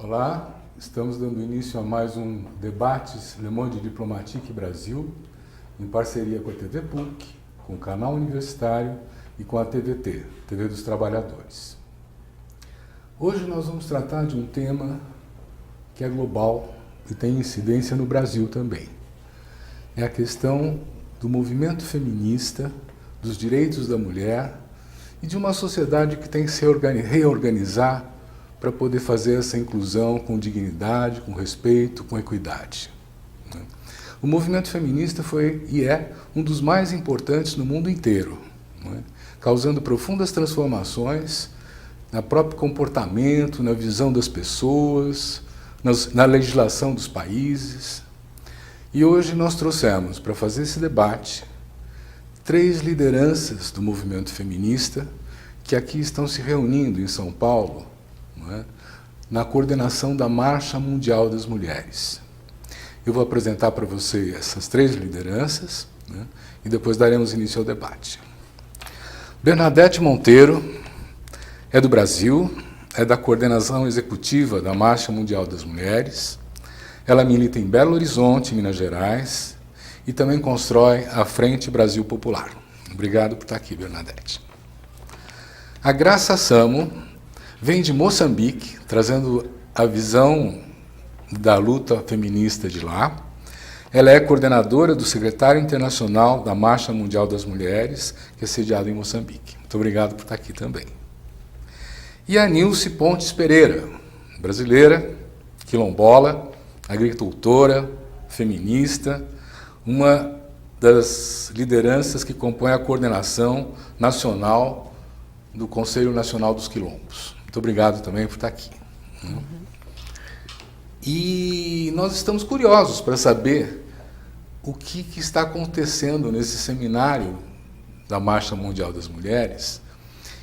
Olá, estamos dando início a mais um Debates Le Monde Diplomatique Brasil, em parceria com a TV PUC, com o Canal Universitário e com a TVT, TV dos Trabalhadores. Hoje nós vamos tratar de um tema que é global e tem incidência no Brasil também. É a questão do movimento feminista, dos direitos da mulher e de uma sociedade que tem que se reorganizar para poder fazer essa inclusão com dignidade, com respeito, com equidade. O movimento feminista foi e é um dos mais importantes no mundo inteiro, causando profundas transformações no próprio comportamento, na visão das pessoas, na legislação dos países. E hoje nós trouxemos para fazer esse debate 3 lideranças do movimento feminista que aqui estão se reunindo em São Paulo, na coordenação da Marcha Mundial das Mulheres. Eu vou apresentar para você essas 3 lideranças, e depois daremos início ao debate. Bernadette Monteiro é do Brasil, é da coordenação executiva da Marcha Mundial das Mulheres. Ela milita em Belo Horizonte, Minas Gerais, e também constrói a Frente Brasil Popular. Obrigado por estar aqui, Bernadette. A Graça Samo vem de Moçambique, trazendo a visão da luta feminista de lá. Ela é coordenadora do secretário internacional da Marcha Mundial das Mulheres, que é sediado em Moçambique. Muito obrigado por estar aqui também. E a Nilce Pontes Pereira, brasileira, quilombola, agricultora, feminista, uma das lideranças que compõe a coordenação nacional do Conselho Nacional dos Quilombos. Muito obrigado também por estar aqui. E nós estamos curiosos para saber o que está acontecendo nesse seminário da Marcha Mundial das Mulheres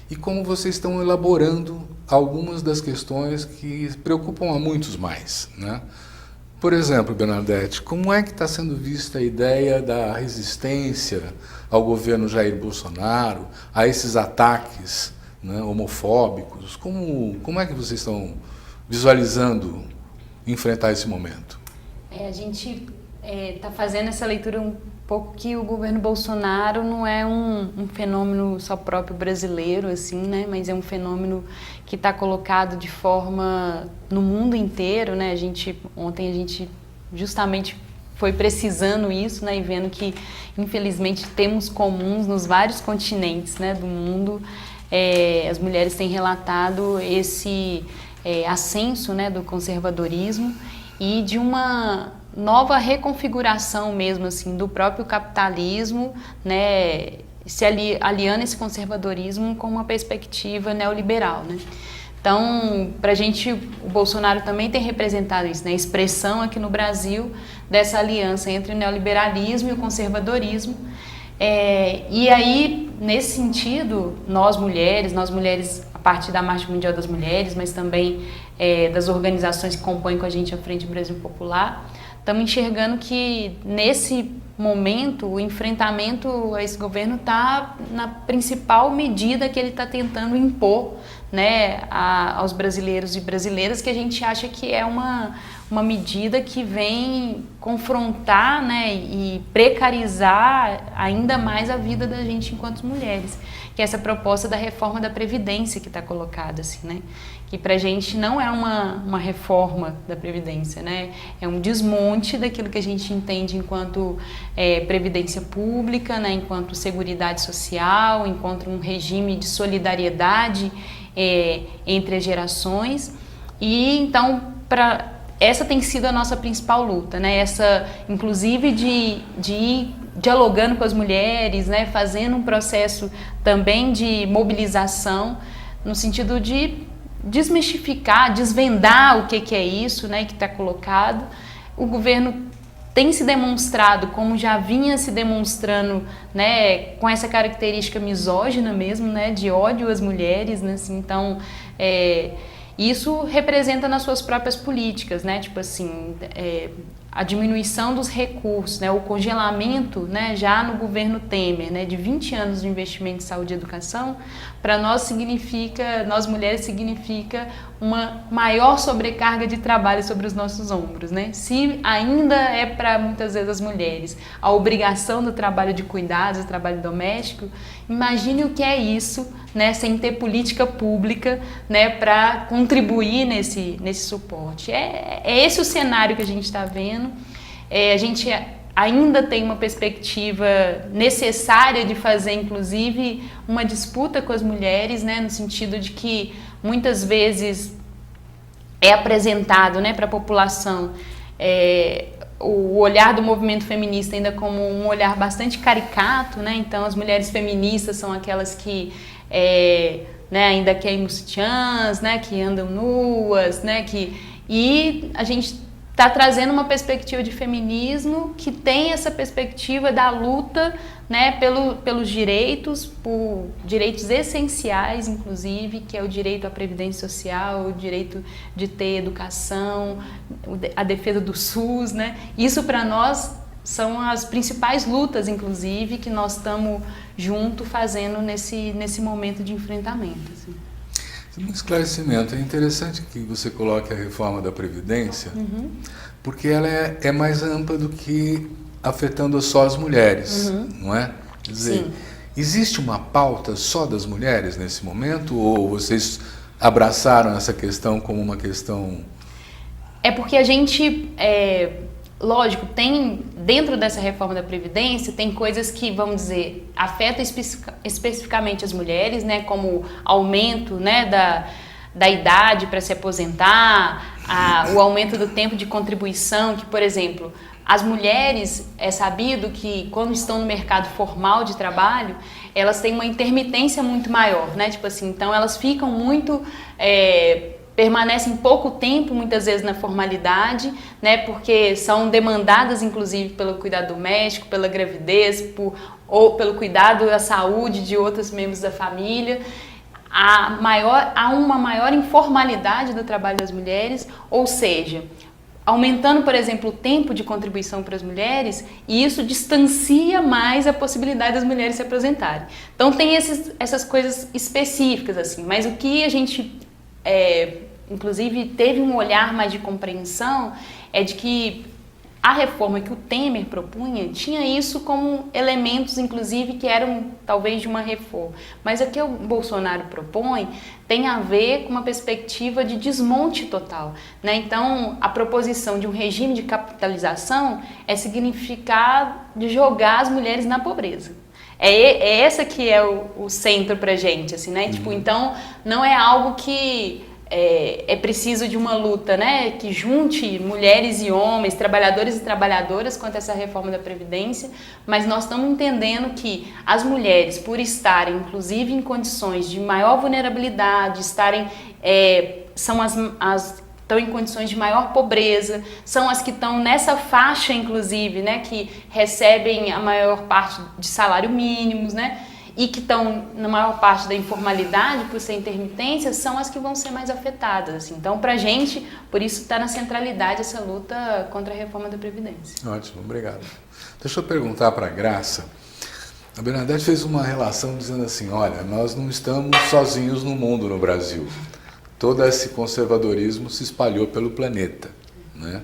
e como vocês estão elaborando algumas das questões que preocupam a muitos mais, Por exemplo, Bernadette, como é que está sendo vista a ideia da resistência ao governo Jair Bolsonaro, a esses ataques homofóbicos? Como é que vocês estão visualizando enfrentar esse momento? A gente está fazendo essa leitura um pouco que o governo Bolsonaro não é um fenômeno só próprio brasileiro, assim, mas é um fenômeno que está colocado de forma no mundo inteiro, Ontem a gente justamente foi precisando isso, e vendo que, infelizmente, temos comuns nos vários continentes, do mundo. As mulheres têm relatado esse ascenso, do conservadorismo e de uma nova reconfiguração mesmo, assim, do próprio capitalismo, se aliando esse conservadorismo com uma perspectiva neoliberal, Então, para a gente, o Bolsonaro também tem representado isso, a expressão aqui no Brasil dessa aliança entre o neoliberalismo e o conservadorismo. E aí, nesse sentido, nós mulheres, a partir da Marcha Mundial das Mulheres, mas também das organizações que compõem com a gente a Frente Brasil Popular, estamos enxergando que, nesse momento, o enfrentamento a esse governo está na principal medida que ele está tentando impor, aos brasileiros e brasileiras, que a gente acha que é uma medida que vem confrontar, e precarizar ainda mais a vida da gente enquanto mulheres, que é essa proposta da reforma da Previdência que está colocada, assim, que para a gente não é uma reforma da Previdência, é um desmonte daquilo que a gente entende enquanto previdência pública, enquanto seguridade social, enquanto um regime de solidariedade entre as gerações. E então, essa tem sido a nossa principal luta, essa, inclusive, de ir dialogando com as mulheres, fazendo um processo também de mobilização, no sentido de desmistificar, desvendar o que é isso, que está colocado. O governo tem se demonstrado, como já vinha se demonstrando, com essa característica misógina mesmo, de ódio às mulheres, assim. Então, isso representa nas suas próprias políticas, tipo assim, a diminuição dos recursos, né, o congelamento, né, já no governo Temer, né, de 20 anos de investimento em saúde e educação, para nós significa, nós mulheres, significa uma maior sobrecarga de trabalho sobre os nossos ombros, né? Se ainda é para muitas vezes as mulheres a obrigação do trabalho de cuidados, do trabalho doméstico, imagine o que é isso, né, sem ter política pública, né, para contribuir nesse suporte. É esse o cenário que a gente está vendo. A gente ainda tem uma perspectiva necessária de fazer, inclusive, uma disputa com as mulheres, né, no sentido de que muitas vezes é apresentado, né, para a população o olhar do movimento feminista ainda como um olhar bastante caricato, né? Então as mulheres feministas são aquelas que né, ainda queimam sutiãs, né, que andam nuas, né, e a gente está trazendo uma perspectiva de feminismo que tem essa perspectiva da luta, né, pelos direitos, por direitos essenciais, inclusive, que é o direito à previdência social, o direito de ter educação, a defesa do SUS, né? Isso para nós são as principais lutas, inclusive, que nós estamos junto fazendo nesse momento de enfrentamento. Assim. Um esclarecimento. É interessante que você coloque a reforma da Previdência, porque ela é mais ampla do que afetando só as mulheres, não é? Quer dizer, sim. Existe uma pauta só das mulheres nesse momento, ou vocês abraçaram essa questão como uma questão... É porque a gente... Lógico, tem dentro dessa reforma da Previdência, tem coisas que, vamos dizer, afetam especificamente as mulheres, né, como aumento, né, da idade para se aposentar, o aumento do tempo de contribuição, que, por exemplo, as mulheres, é sabido que quando estão no mercado formal de trabalho, elas têm uma intermitência muito maior, né, tipo assim, então elas ficam muito... permanecem pouco tempo, muitas vezes, na formalidade, né, porque são demandadas, inclusive, pelo cuidado doméstico, pela gravidez, ou pelo cuidado da saúde de outros membros da família. Há uma maior informalidade do trabalho das mulheres, ou seja, aumentando, por exemplo, o tempo de contribuição para as mulheres, e isso distancia mais a possibilidade das mulheres se aposentarem. Então, tem essas coisas específicas, assim, mas o que a gente... inclusive teve um olhar mais de compreensão, é de que a reforma que o Temer propunha tinha isso como elementos, inclusive, que eram talvez de uma reforma. Mas a que o Bolsonaro propõe tem a ver com uma perspectiva de desmonte total, né? Então, a proposição de um regime de capitalização é significar de jogar as mulheres na pobreza. É essa que é o centro pra gente, assim, né? Tipo, então, não é algo que é preciso de uma luta, né? Que junte mulheres e homens, trabalhadores e trabalhadoras quanto a essa reforma da Previdência, mas nós estamos entendendo que as mulheres, por estarem, inclusive, em condições de maior vulnerabilidade, são as estão em condições de maior pobreza, são as que estão nessa faixa, inclusive, né, que recebem a maior parte de salário mínimos, né, e que estão na maior parte da informalidade, por ser intermitência, são as que vão ser mais afetadas. Assim. Então, para a gente, por isso está na centralidade essa luta contra a reforma da Previdência. Ótimo, obrigado. Deixa eu perguntar para a Graça. A Bernadette fez uma relação dizendo assim, olha, nós não estamos sozinhos no mundo, no Brasil. Todo esse conservadorismo se espalhou pelo planeta, né?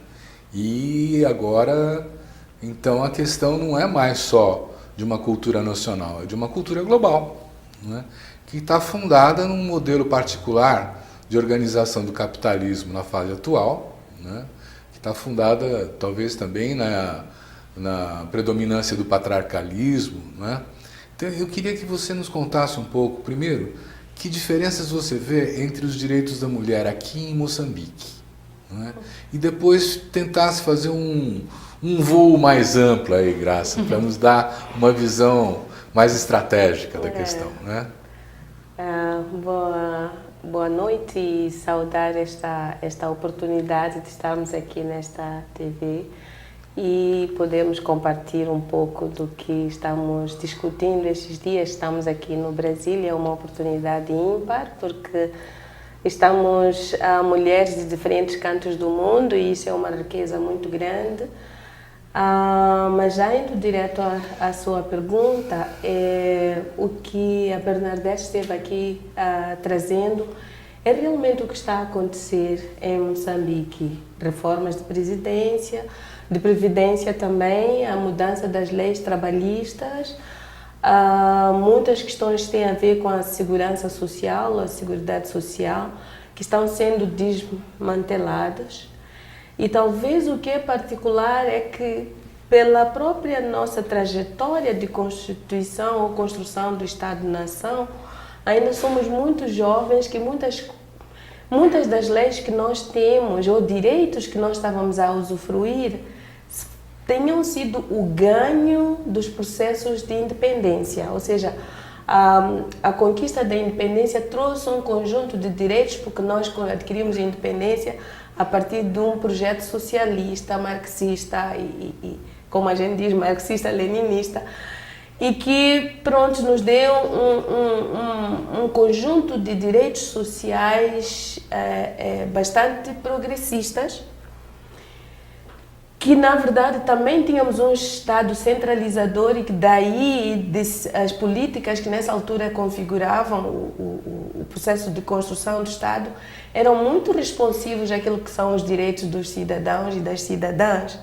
E agora, então, a questão não é mais só de uma cultura nacional, é de uma cultura global, né? Que está fundada num modelo particular de organização do capitalismo na fase atual, né? Que está fundada, talvez, também na predominância do patriarcalismo, né? Então, eu queria que você nos contasse um pouco, primeiro, que diferenças você vê entre os direitos da mulher aqui em Moçambique, não é? E depois tentasse fazer um voo mais amplo aí, Graça, para nos dar uma visão mais estratégica da questão, né? Boa noite e saudar esta oportunidade de estarmos aqui nesta TV e podemos compartilhar um pouco do que estamos discutindo estes dias. Estamos aqui no Brasil, é uma oportunidade ímpar, porque Estamos mulheres de diferentes cantos do mundo e isso é uma riqueza muito grande. Mas já indo direto à sua pergunta, o que a Bernadette esteve aqui trazendo é realmente o que está a acontecer em Moçambique. Reformas de previdência também, a mudança das leis trabalhistas, muitas questões que têm a ver com a segurança social, a seguridade social, que estão sendo desmanteladas. E talvez o que é particular é que, pela própria nossa trajetória de constituição ou construção do Estado-nação, ainda somos muito jovens que muitas das leis que nós temos ou direitos que nós estávamos a usufruir tenham sido o ganho dos processos de independência, ou seja, a conquista da independência trouxe um conjunto de direitos porque nós adquirimos a independência a partir de um projeto socialista, marxista e como a gente diz, marxista-leninista, e que, pronto, nos deu um conjunto de direitos sociais bastante progressistas, que na verdade também tínhamos um Estado centralizador e que daí as políticas que nessa altura configuravam o processo de construção do Estado eram muito responsivos àquilo que são os direitos dos cidadãos e das cidadãs,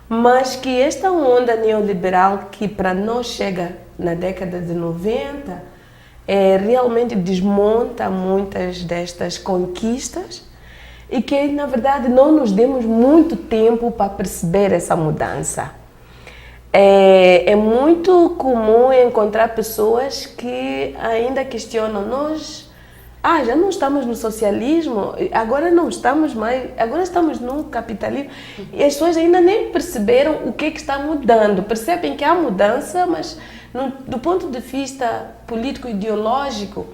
mas que esta onda neoliberal que para nós chega na década de 90 realmente desmonta muitas destas conquistas e que, na verdade, não nos demos muito tempo para perceber essa mudança. É muito comum encontrar pessoas que ainda questionam nós. Já não estamos no socialismo, agora não estamos mais, agora estamos no capitalismo. E as pessoas ainda nem perceberam o que está mudando. Percebem que há mudança, mas do ponto de vista político-ideológico,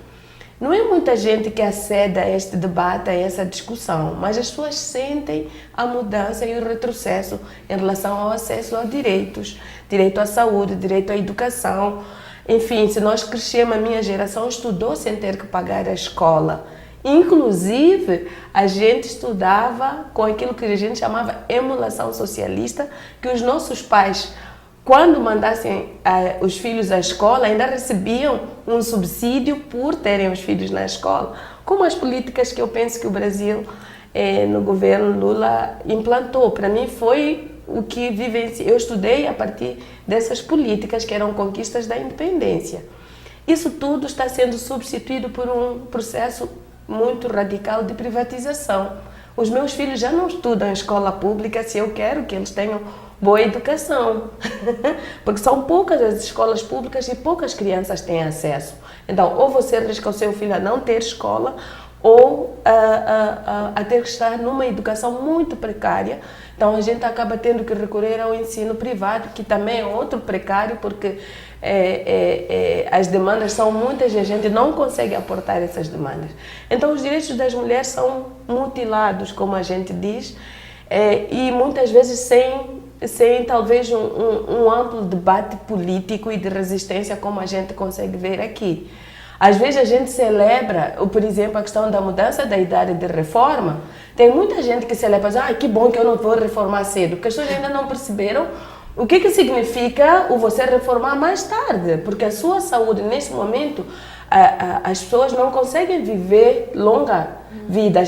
não é muita gente que acede a este debate, a essa discussão, mas as pessoas sentem a mudança e o retrocesso em relação ao acesso a direitos, direito à saúde, direito à educação. Enfim, se nós crescemos, a minha geração estudou sem ter que pagar a escola. Inclusive, a gente estudava com aquilo que a gente chamava emulação socialista, que os nossos pais, quando mandassem os filhos à escola, ainda recebiam um subsídio por terem os filhos na escola, como as políticas que eu penso que o Brasil, no governo Lula, implantou. Para mim foi o que vivenciei. Eu estudei a partir dessas políticas que eram conquistas da independência. Isso tudo está sendo substituído por um processo muito radical de privatização. Os meus filhos já não estudam em escola pública se eu quero que eles tenham boa educação, porque são poucas as escolas públicas e poucas crianças têm acesso. Então, ou você arrisca o seu filho a não ter escola, ou a ter que estar numa educação muito precária. Então, a gente acaba tendo que recorrer ao ensino privado, que também é outro precário, porque as demandas são muitas e a gente não consegue aportar essas demandas. Então, os direitos das mulheres são mutilados, como a gente diz, e muitas vezes sem talvez um amplo debate político e de resistência, como a gente consegue ver aqui. Às vezes a gente celebra, por exemplo, a questão da mudança da idade de reforma. Tem muita gente que celebra, que bom que eu não vou reformar cedo, porque as pessoas ainda não perceberam o que significa o você reformar mais tarde, porque a sua saúde, nesse momento, as pessoas não conseguem viver longa vida.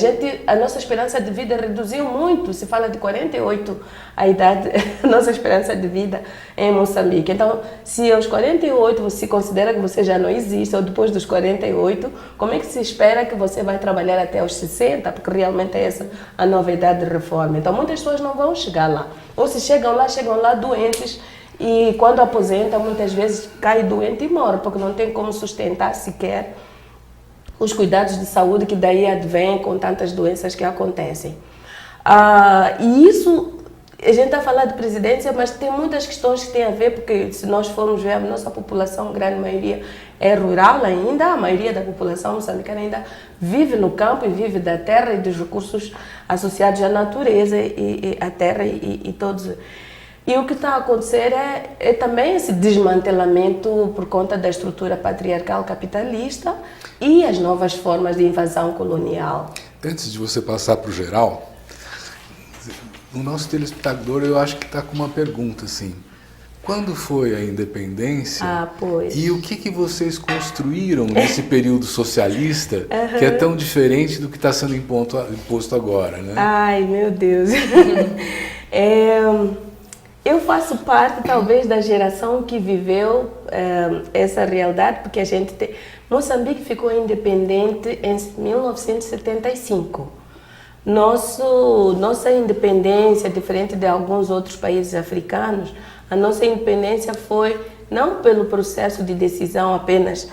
A nossa esperança de vida reduziu muito, se fala de 48 a nossa esperança de vida em Moçambique. Então, se aos 48 você considera que você já não existe, ou depois dos 48, como é que se espera que você vai trabalhar até aos 60? Porque realmente é essa a nova idade de reforma. Então, muitas pessoas não vão chegar lá. Ou se chegam lá doentes, e quando aposenta, muitas vezes cai doente e morre, porque não tem como sustentar sequer os cuidados de saúde que daí advêm com tantas doenças que acontecem. E isso, a gente está a falar de presidência, mas tem muitas questões que têm a ver, porque se nós formos ver, a nossa população, a grande maioria, é rural ainda, a maioria da população moçambicana ainda vive no campo e vive da terra e dos recursos associados à natureza e à terra e todos. E o que está a acontecer é também esse desmantelamento por conta da estrutura patriarcal capitalista e as novas formas de invasão colonial. Antes de você passar para o geral, o nosso telespectador, eu acho que está com uma pergunta assim. Quando foi a independência? Pois. E o que vocês construíram nesse período socialista que é tão diferente do que está sendo imposto agora, né? Ai, meu Deus. Eu faço parte, talvez, da geração que viveu essa realidade, porque a gente Moçambique ficou independente em 1975. Nossa independência, diferente de alguns outros países africanos, a nossa independência foi não pelo processo de decisão apenas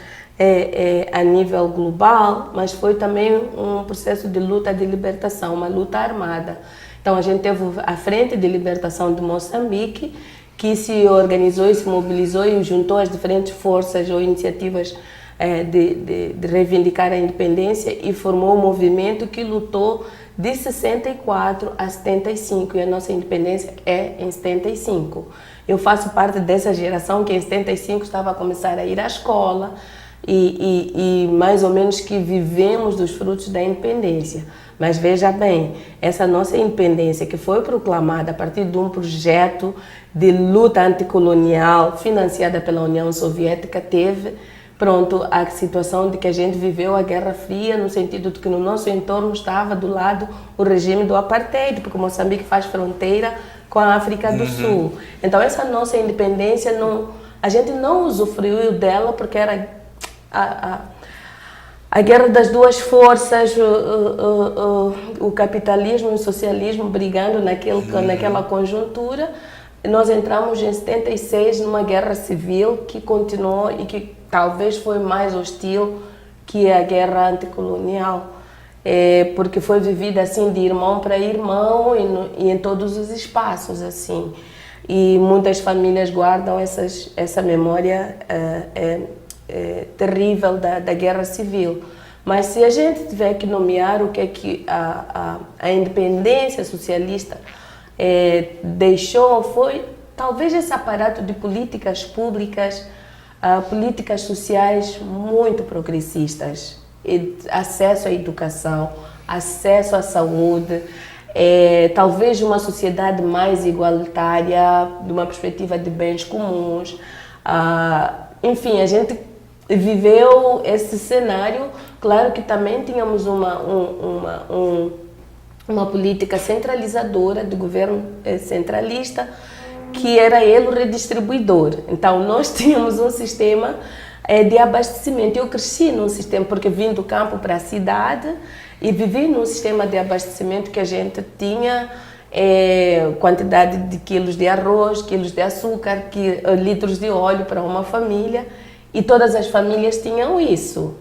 a nível global, mas foi também um processo de luta de libertação, uma luta armada. Então a gente teve a Frente de Libertação de Moçambique, que se organizou e se mobilizou e juntou as diferentes forças ou iniciativas de reivindicar a independência e formou um movimento que lutou de 64 a 75, e a nossa independência é em 75. Eu faço parte dessa geração que em 75 estava a começar a ir à escola e mais ou menos que vivemos dos frutos da independência. Mas veja bem, essa nossa independência que foi proclamada a partir de um projeto de luta anticolonial financiada pela União Soviética teve, a situação de que a gente viveu a Guerra Fria, no sentido de que no nosso entorno estava do lado o regime do apartheid, porque Moçambique faz fronteira com a África do Sul. Então essa nossa independência, a gente não usufruiu dela porque era a guerra das duas forças, o capitalismo e o socialismo brigando naquela conjuntura. Nós entramos em 76 numa guerra civil que continuou e que talvez foi mais hostil que a guerra anticolonial, porque foi vivida assim de irmão para irmão e em todos os espaços assim. E muitas famílias guardam essa memória terrível da guerra civil. Mas se a gente tiver que nomear o que é que a independência socialista deixou, foi talvez esse aparato de políticas públicas, políticas sociais muito progressistas, acesso à educação, acesso à saúde, talvez uma sociedade mais igualitária, de uma perspectiva de bens comuns. Enfim, a gente viveu esse cenário. Claro que também tínhamos uma política centralizadora, de governo centralista, que era ele o redistribuidor. Então nós tínhamos um sistema de abastecimento. Eu cresci num sistema, porque vim do campo para a cidade e vivi num sistema de abastecimento que a gente tinha quantidade de quilos de arroz, quilos de açúcar, litros de óleo para uma família, e todas as famílias tinham isso.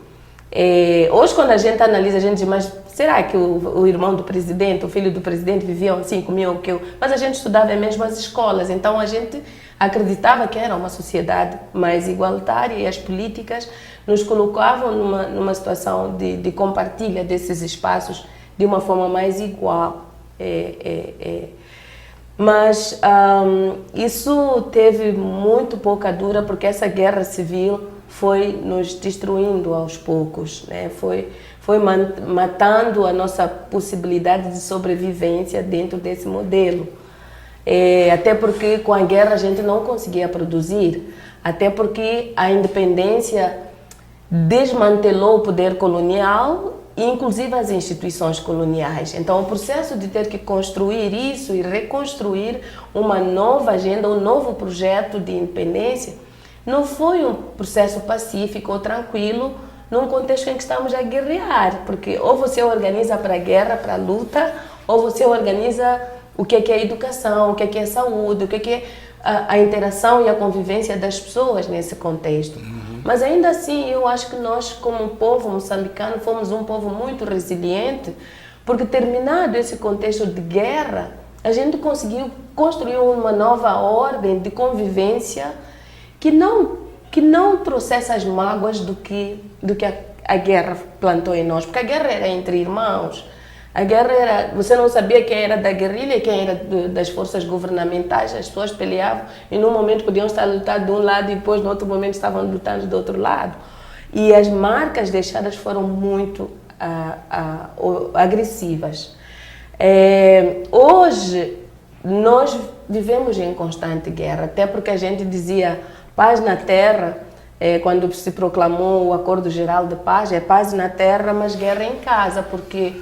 Hoje, quando a gente analisa, a gente diz, mas será que o irmão do presidente, o filho do presidente viviam assim, comiam o que eu? Mas a gente estudava mesmo as escolas, então a gente acreditava que era uma sociedade mais igualitária e as políticas nos colocavam numa situação de compartilha desses espaços de uma forma mais igual. Mas isso teve muito pouca dura, porque essa guerra civil foi nos destruindo aos poucos, né? Foi matando a nossa possibilidade de sobrevivência dentro desse modelo. Até porque com a guerra a gente não conseguia produzir, até porque a independência desmantelou o poder colonial, inclusive as instituições coloniais. Então o processo de ter que construir isso e reconstruir uma nova agenda, um novo projeto de independência, não foi um processo pacífico ou tranquilo num contexto em que estamos a guerrear, porque ou você organiza para a guerra, para a luta, ou você organiza o que é a educação, o que é a saúde, o que é a interação e a convivência das pessoas nesse contexto. Mas ainda assim, eu acho que nós, como um povo moçambicano, fomos um povo muito resiliente, porque terminado esse contexto de guerra, a gente conseguiu construir uma nova ordem de convivência que não trouxesse as mágoas do que a guerra plantou em nós, porque a guerra era entre irmãos, A guerra era, você não sabia quem era da guerrilha e quem era das forças governamentais, as pessoas peleavam e num momento podiam estar lutando de um lado e depois no outro momento estavam lutando do outro lado. E as marcas deixadas foram muito agressivas. Hoje nós vivemos em constante guerra, até porque a gente dizia paz na terra, quando se proclamou o Acordo Geral de Paz, é paz na terra, mas guerra em casa, porque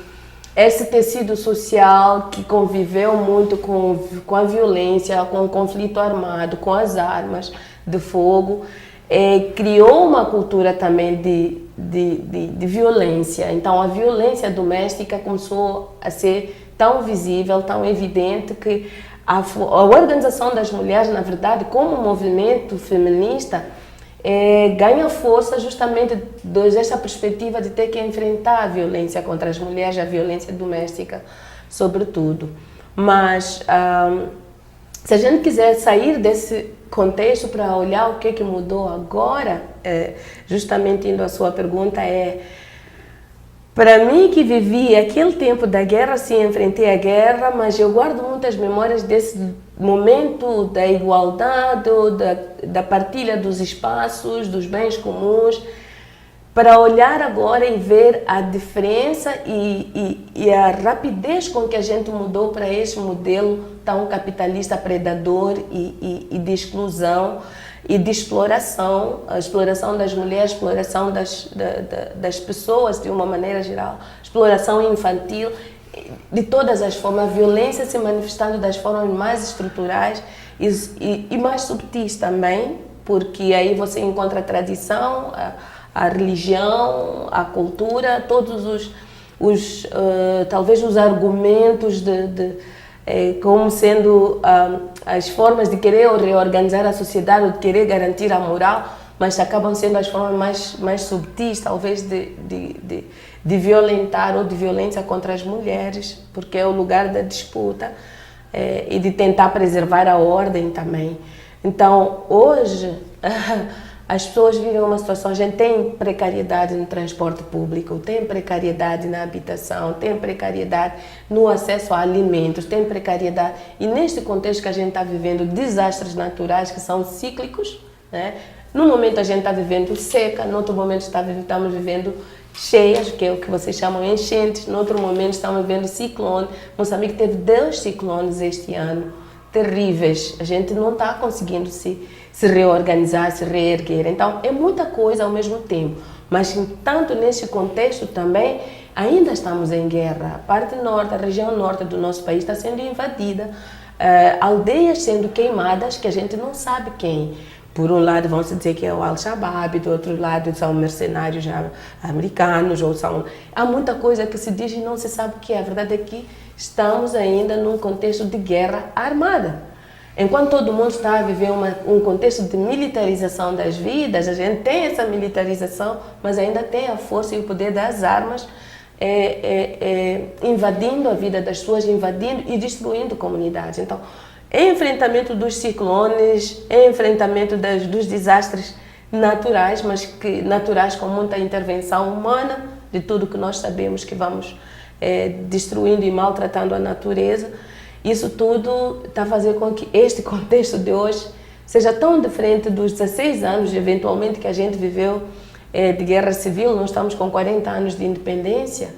esse tecido social que conviveu muito com a violência, com o conflito armado, com as armas de fogo, criou uma cultura também de violência. Então a violência doméstica começou a ser tão visível, tão evidente, que a organização das mulheres, na verdade, como movimento feminista, ganha força justamente dessa perspectiva de ter que enfrentar a violência contra as mulheres, a violência doméstica, sobretudo. Mas se a gente quiser sair desse contexto para olhar o que mudou agora, justamente indo à sua pergunta, para mim que vivi aquele tempo da guerra, sim, enfrentei a guerra, mas eu guardo muitas memórias desse momento da igualdade, da partilha dos espaços, dos bens comuns, para olhar agora e ver a diferença e a rapidez com que a gente mudou para esse modelo tão capitalista, predador e de exclusão e de exploração, a exploração das mulheres, exploração das pessoas de uma maneira geral, exploração infantil, de todas as formas, a violência se manifestando das formas mais estruturais e mais subtis também, porque aí você encontra a tradição, a religião, a cultura, todos talvez os argumentos como sendo as formas de querer reorganizar a sociedade ou de querer garantir a moral, mas acabam sendo as formas mais subtis, talvez, de violentar ou de violência contra as mulheres, porque é o lugar da disputa e de tentar preservar a ordem também. Então, hoje, as pessoas vivem uma situação, a gente tem precariedade no transporte público, tem precariedade na habitação, tem precariedade no acesso a alimentos, tem precariedade. E neste contexto que a gente está vivendo, desastres naturais que são cíclicos, né? Num momento a gente está vivendo seca, no outro momento estamos vivendo cheias, que é o que vocês chamam enchentes, no outro momento estamos vivendo ciclone. Moçambique teve 2 ciclones este ano, terríveis. A gente não está conseguindo se reorganizar, se reerguer. Então, é muita coisa ao mesmo tempo. Mas, tanto nesse contexto também, ainda estamos em guerra. A parte norte, a região norte do nosso país está sendo invadida. Aldeias sendo queimadas que a gente não sabe quem. Por um lado vão se dizer que é o Al-Shabaab, do outro lado são mercenários americanos, há muita coisa que se diz e não se sabe o que é. A verdade é que estamos ainda num contexto de guerra armada. Enquanto todo mundo está a viver um contexto de militarização das vidas, a gente tem essa militarização, mas ainda tem a força e o poder das armas invadindo a vida das pessoas, invadindo e destruindo comunidades. Então, enfrentamento dos ciclones, enfrentamento dos desastres naturais, mas naturais com muita intervenção humana, de tudo que nós sabemos que vamos destruindo e maltratando a natureza. Isso tudo está a fazer com que este contexto de hoje seja tão diferente dos 16 anos, eventualmente, que a gente viveu de guerra civil. Nós estamos com 40 anos de independência.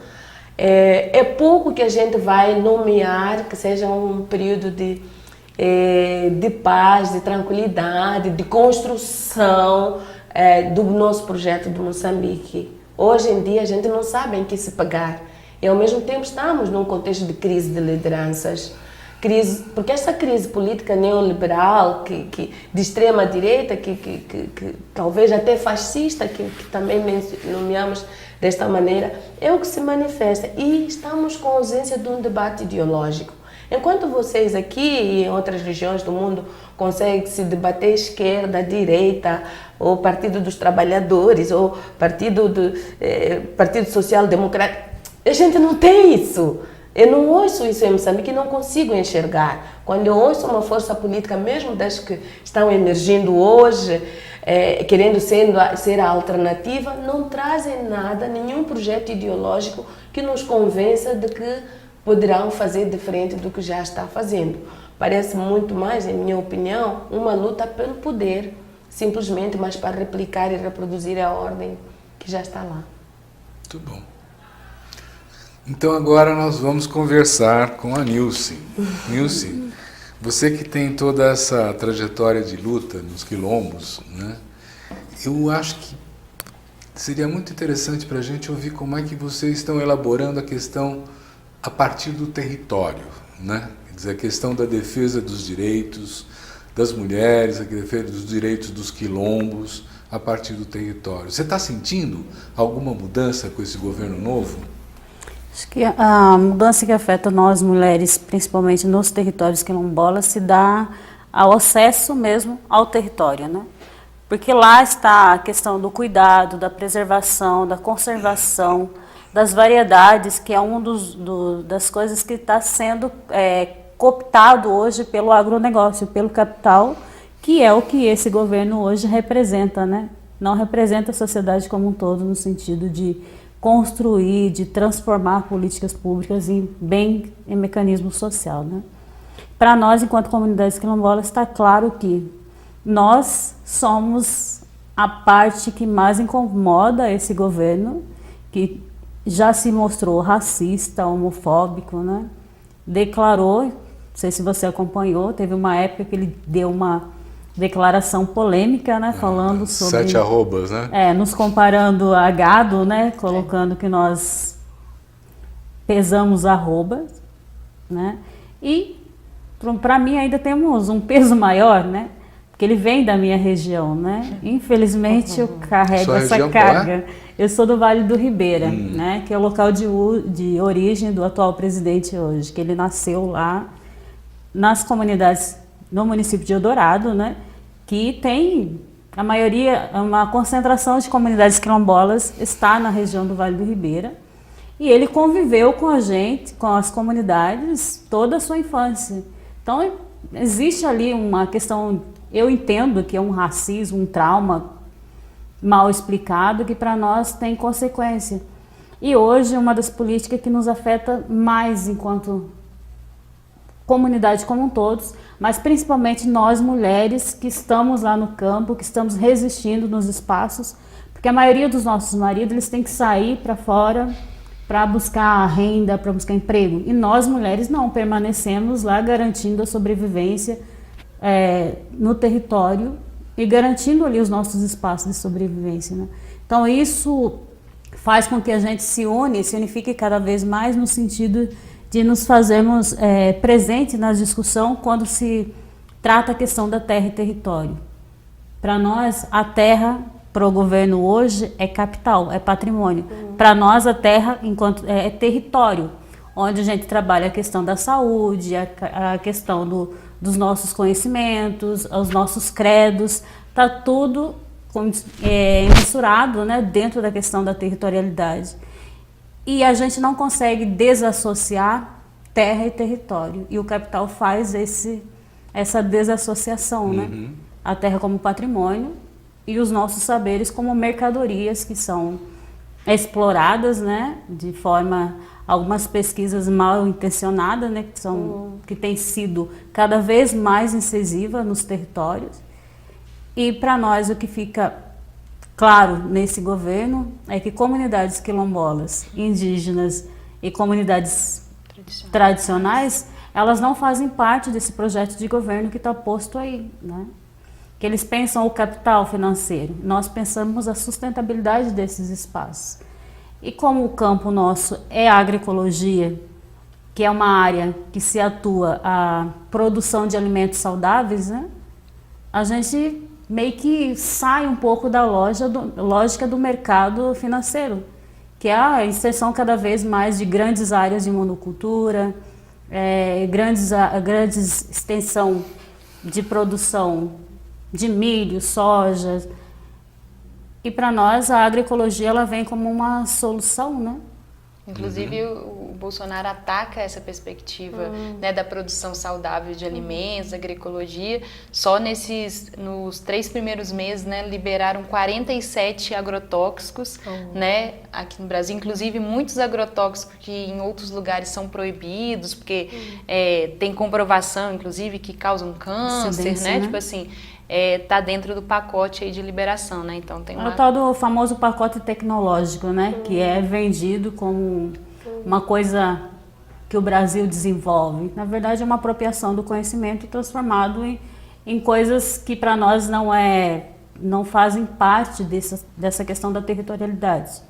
É pouco que a gente vai nomear que seja um período de paz, de tranquilidade, de construção do nosso projeto de Moçambique. Hoje em dia a gente não sabe em que se pegar e ao mesmo tempo estamos num contexto de crise de lideranças, porque essa crise política neoliberal de extrema direita, que talvez até fascista, que também nomeamos desta maneira, é o que se manifesta e estamos com a ausência de um debate ideológico. Enquanto vocês aqui e em outras regiões do mundo conseguem se debater esquerda, direita, ou Partido dos Trabalhadores, ou Partido Social Democrático, a gente não tem isso. Eu não ouço isso em Moçambique e não consigo enxergar. Quando eu ouço uma força política, mesmo das que estão emergindo hoje, querendo ser a alternativa, não trazem nada, nenhum projeto ideológico que nos convença de que poderão fazer diferente do que já está fazendo. Parece muito mais, em minha opinião, uma luta pelo poder, simplesmente, mas para replicar e reproduzir a ordem que já está lá. Muito bom. Então agora nós vamos conversar com a Nilce. Nilce, você que tem toda essa trajetória de luta nos quilombos, né? Eu acho que seria muito interessante para a gente ouvir como é que vocês estão elaborando a questão a partir do território, né? Quer dizer, a questão da defesa dos direitos das mulheres, a defesa dos direitos dos quilombos a partir do território. Você está sentindo alguma mudança com esse governo novo? Acho que a mudança que afeta nós mulheres, principalmente nos territórios quilombolas, se dá ao acesso mesmo ao território, né? Porque lá está a questão do cuidado, da preservação, da conservação, das variedades, que é das coisas que está sendo cooptado hoje pelo agronegócio, pelo capital, que é o que esse governo hoje representa, né? Não representa a sociedade como um todo, no sentido de construir, de transformar políticas públicas em mecanismo social, né? Para nós, enquanto comunidades quilombolas, está claro que nós somos a parte que mais incomoda esse governo, que já se mostrou racista, homofóbico, né? Declarou, não sei se você acompanhou, teve uma época que ele deu uma declaração polêmica, né, falando sobre... 7 arrobas, né? Nos comparando a gado, né, colocando que nós pesamos arrobas, né, e para mim ainda temos um peso maior, né, porque ele vem da minha região, né, infelizmente eu carrego Sua essa região carga. Eu sou do Vale do Ribeira, né, que é o local de origem do atual presidente hoje, que ele nasceu lá nas comunidades, no município de Eldorado, né, que tem a maioria, uma concentração de comunidades quilombolas está na região do Vale do Ribeira, e ele conviveu com a gente, com as comunidades, toda a sua infância. Então, existe ali uma questão, eu entendo que é um racismo, um trauma mal explicado, que para nós tem consequência. E hoje, uma das políticas que nos afeta mais enquanto comunidade como um todo, mas principalmente nós mulheres que estamos lá no campo, que estamos resistindo nos espaços, porque a maioria dos nossos maridos eles têm que sair para fora para buscar renda, para buscar emprego, e nós mulheres não, permanecemos lá garantindo a sobrevivência no território e garantindo ali os nossos espaços de sobrevivência, né? Então isso faz com que a gente se unifique cada vez mais no sentido de nos fazermos presentes na discussão quando se trata a questão da terra e território. Para nós, a terra, para o governo hoje, é capital, é patrimônio. Para nós, a terra enquanto é território, onde a gente trabalha a questão da saúde, a questão dos nossos conhecimentos, os nossos credos, está tudo mensurado, né, dentro da questão da territorialidade. E a gente não consegue desassociar terra e território. E o capital faz essa desassociação, né? A terra como patrimônio e os nossos saberes como mercadorias que são exploradas, né? De forma, algumas pesquisas mal intencionadas, né? Que têm sido cada vez mais incisivas nos territórios. E para nós o que fica claro nesse governo é que comunidades quilombolas, indígenas e comunidades tradicionais, elas não fazem parte desse projeto de governo que está posto aí, né? Que eles pensam o capital financeiro, nós pensamos a sustentabilidade desses espaços. E como o campo nosso é a agroecologia, que é uma área que se atua a produção de alimentos saudáveis, né? A gente meio que sai um pouco da lógica do mercado financeiro, que é a inserção cada vez mais de grandes áreas de monocultura, grandes extensão de produção de milho, soja. E para nós a agroecologia ela vem como uma solução, né? Inclusive, o Bolsonaro ataca essa perspectiva, né, da produção saudável de alimentos, agroecologia. Só nos 3 primeiros meses, né, liberaram 47 agrotóxicos, né, aqui no Brasil. Inclusive, muitos agrotóxicos que em outros lugares são proibidos, porque tem comprovação, inclusive, que causam câncer, né? Tipo assim, tá dentro do pacote aí de liberação, né? Então tem É o tal do famoso pacote tecnológico, né? Que é vendido como uma coisa que o Brasil desenvolve. Na verdade, é uma apropriação do conhecimento transformado em coisas que para nós não fazem parte dessa questão da territorialidade.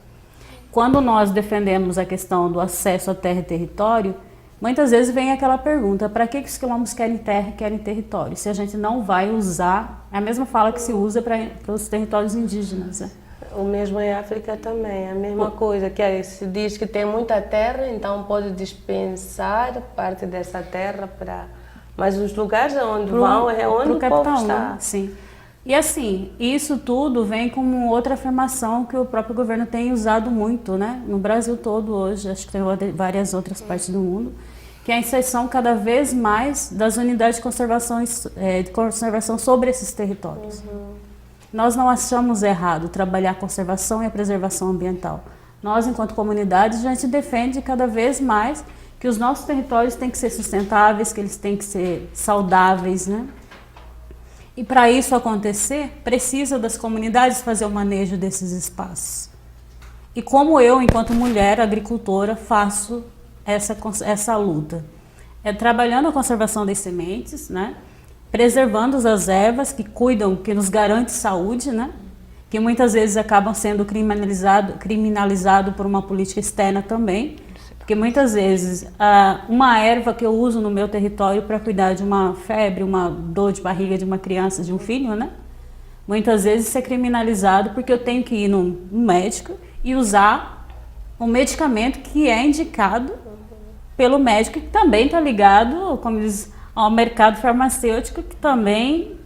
Quando nós defendemos a questão do acesso à terra e território, muitas vezes vem aquela pergunta: para que os quilombos querem terra e querem território? Se a gente não vai usar, é a mesma fala que se usa para os territórios indígenas. Né? O mesmo em África também, é a mesma coisa, que se diz que tem muita terra, então pode dispensar parte dessa terra para... Mas os lugares onde vão é onde o povo está. Né? Sim. E assim, isso tudo vem como outra afirmação que o próprio governo tem usado muito, né? No Brasil todo hoje, acho que tem várias outras partes do mundo, que é a inserção cada vez mais das unidades de conservação sobre esses territórios. Nós não achamos errado trabalhar a conservação e a preservação ambiental. Nós, enquanto comunidade, a gente defende cada vez mais que os nossos territórios têm que ser sustentáveis, que eles têm que ser saudáveis, né? E para isso acontecer, precisa das comunidades fazer o manejo desses espaços. E como eu, enquanto mulher agricultora, faço essa luta? É trabalhando a conservação das sementes, né? Preservando as ervas que cuidam, que nos garante saúde, né? Que muitas vezes acabam sendo criminalizado por uma política externa também. Porque muitas vezes uma erva que eu uso no meu território para cuidar de uma febre, uma dor de barriga de uma criança, de um filho, né? Muitas vezes isso é criminalizado porque eu tenho que ir num médico e usar um medicamento que é indicado pelo médico, que também está ligado, como diz, ao mercado farmacêutico, que também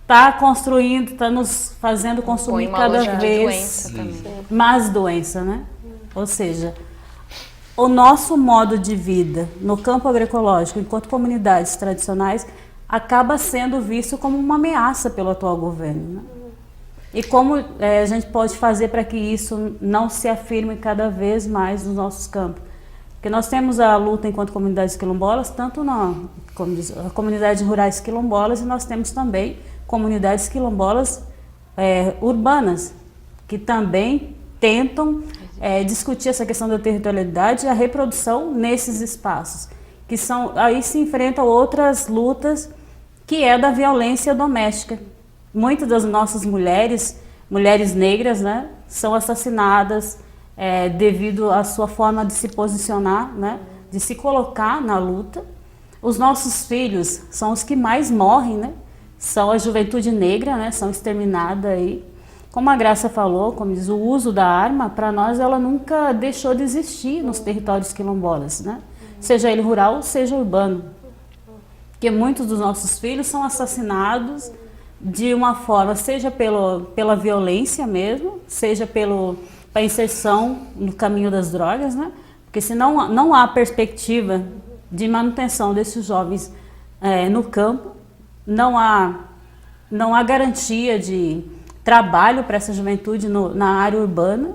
está construindo, está nos fazendo consumir cada vez mais doença, né? Ou seja, o nosso modo de vida no campo agroecológico, enquanto comunidades tradicionais, acaba sendo visto como uma ameaça pelo atual governo. Né? E como a gente pode fazer para que isso não se afirme cada vez mais nos nossos campos? Porque nós temos a luta enquanto comunidades quilombolas, tanto na comunidades rurais quilombolas, e nós temos também comunidades quilombolas urbanas, que também tentam discutir essa questão da territorialidade e a reprodução nesses espaços, que aí se enfrentam outras lutas, que é da violência doméstica. Muitas das nossas mulheres negras, né, são assassinadas devido à sua forma de se posicionar, né, de se colocar na luta. Os nossos filhos são os que mais morrem, né, são a juventude negra, né, são exterminadas aí. Como a Graça falou, como diz, o uso da arma, para nós, ela nunca deixou de existir nos territórios quilombolas, né? Seja ele rural, seja urbano. Porque muitos dos nossos filhos são assassinados de uma forma, seja pela violência mesmo, seja pela inserção no caminho das drogas, né? Porque se não há perspectiva de manutenção desses jovens no campo, não há garantia de trabalho para essa juventude na área urbana,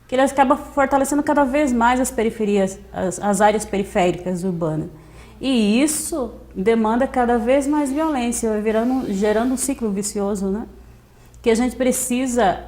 que ele acaba fortalecendo cada vez mais as periferias, as áreas periféricas urbanas. E isso demanda cada vez mais violência, gerando um ciclo vicioso, né? Que a gente precisa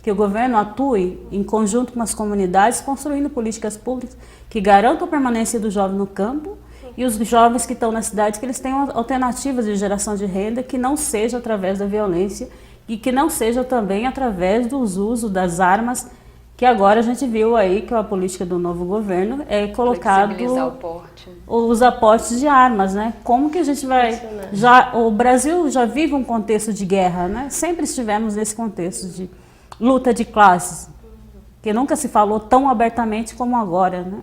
que o governo atue em conjunto com as comunidades, construindo políticas públicas que garantam a permanência do jovem no campo, e os jovens que estão na cidade, que eles tenham alternativas de geração de renda que não seja através da violência e que não seja também através do uso das armas, que agora a gente viu aí que a política do novo governo é colocado os aportes de armas, né? Como que a gente vai... o Brasil já vive um contexto de guerra, né? Sempre estivemos nesse contexto de luta de classes, que nunca se falou tão abertamente como agora, né?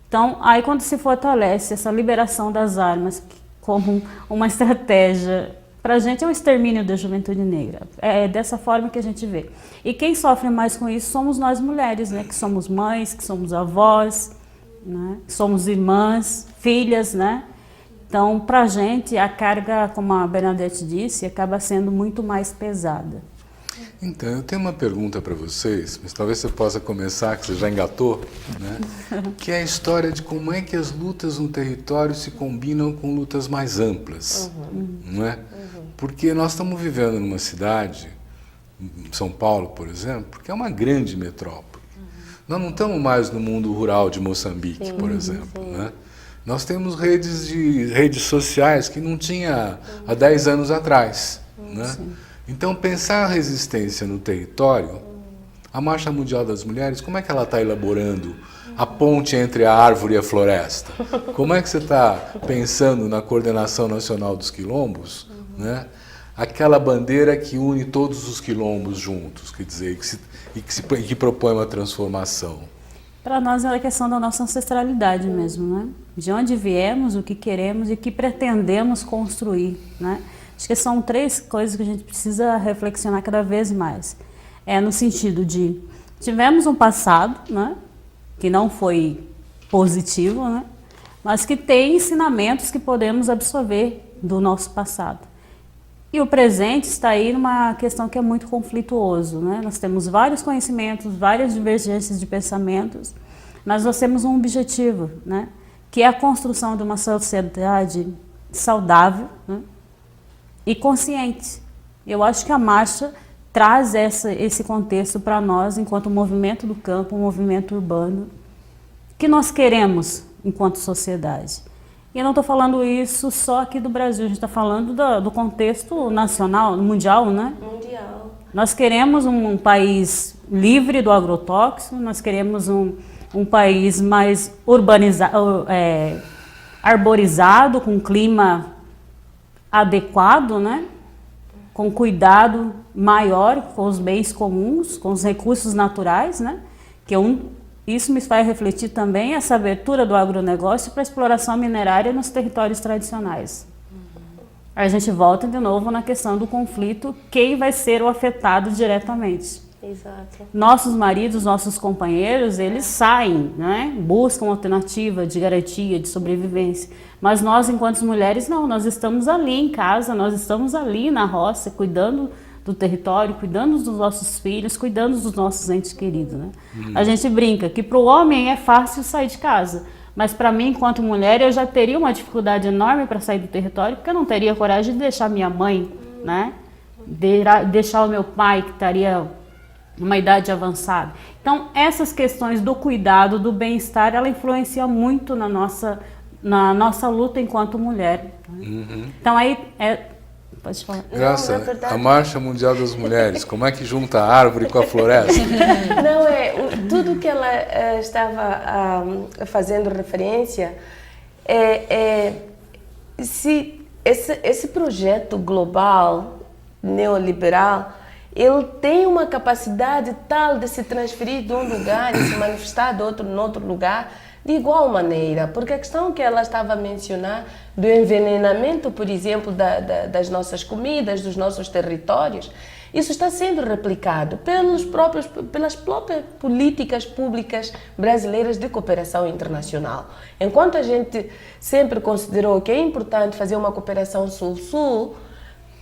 Então, aí quando se fortalece essa liberação das armas como uma estratégia para a gente é o extermínio da juventude negra. É dessa forma que a gente vê. E quem sofre mais com isso somos nós mulheres, né? Que somos mães, que somos avós, né? Que somos irmãs, filhas, né? Então, para a gente, a carga, como a Bernadette disse, acaba sendo muito mais pesada. Então, eu tenho uma pergunta para vocês, mas talvez você possa começar, que você já engatou, né? Que é a história de como é que as lutas no território se combinam com lutas mais amplas, não é? Porque nós estamos vivendo numa cidade, São Paulo, por exemplo, que é uma grande metrópole. Nós não estamos mais no mundo rural de Moçambique, por exemplo, né? Nós temos redes sociais que não tinha há 10 anos atrás, né? Então, pensar a resistência no território, a Marcha Mundial das Mulheres, como é que ela está elaborando a ponte entre a árvore e a floresta? Como é que você está pensando na Coordenação Nacional dos Quilombos, né? Aquela bandeira que une todos os quilombos juntos, quer dizer, que propõe uma transformação? Para nós é a questão da nossa ancestralidade mesmo, né? De onde viemos, o que queremos e o que pretendemos construir, né? Acho que são 3 coisas que a gente precisa reflexionar cada vez mais. No sentido de, tivemos um passado, né, que não foi positivo, né, mas que tem ensinamentos que podemos absorver do nosso passado. E o presente está aí numa questão que é muito conflituoso, né? Nós temos vários conhecimentos, várias divergências de pensamentos, mas nós temos um objetivo, né, que é a construção de uma sociedade saudável, né, e consciente. Eu acho que a marcha traz esse contexto para nós, enquanto movimento do campo, um movimento urbano, que nós queremos enquanto sociedade. E eu não estou falando isso só aqui do Brasil, a gente está falando do contexto nacional, mundial, né? Mundial. Nós queremos um país livre do agrotóxico, nós queremos um país mais urbanizado, arborizado, com clima adequado, né? Com cuidado maior com os bens comuns, com os recursos naturais, né? Isso me faz refletir também essa abertura do agronegócio para a exploração minerária nos territórios tradicionais. A gente volta de novo na questão do conflito, quem vai ser o afetado diretamente. Exato. Nossos maridos, nossos companheiros, eles saem, né? Buscam alternativa de garantia, de sobrevivência. Mas nós, enquanto mulheres, não. Nós estamos ali em casa, nós estamos ali na roça, cuidando do território, cuidando dos nossos filhos, cuidando dos nossos entes queridos, né? A gente brinca que para o homem é fácil sair de casa, mas para mim, enquanto mulher, eu já teria uma dificuldade enorme para sair do território, porque eu não teria coragem de deixar minha mãe, né? Deixar o meu pai, que estaria uma idade avançada. Então, essas questões do cuidado, do bem-estar, ela influencia muito na nossa luta enquanto mulher. Então, aí, pode falar. Graça, a Marcha Mundial das Mulheres, como é que junta a árvore com a floresta? Não, tudo que ela estava fazendo referência se esse projeto global, neoliberal, ele tem uma capacidade tal de se transferir de um lugar e se manifestar em outro lugar de igual maneira, porque a questão que ela estava a mencionar do envenenamento, por exemplo, das nossas comidas, dos nossos territórios, isso está sendo replicado pelas próprias políticas públicas brasileiras de cooperação internacional. Enquanto a gente sempre considerou que é importante fazer uma cooperação Sul-Sul,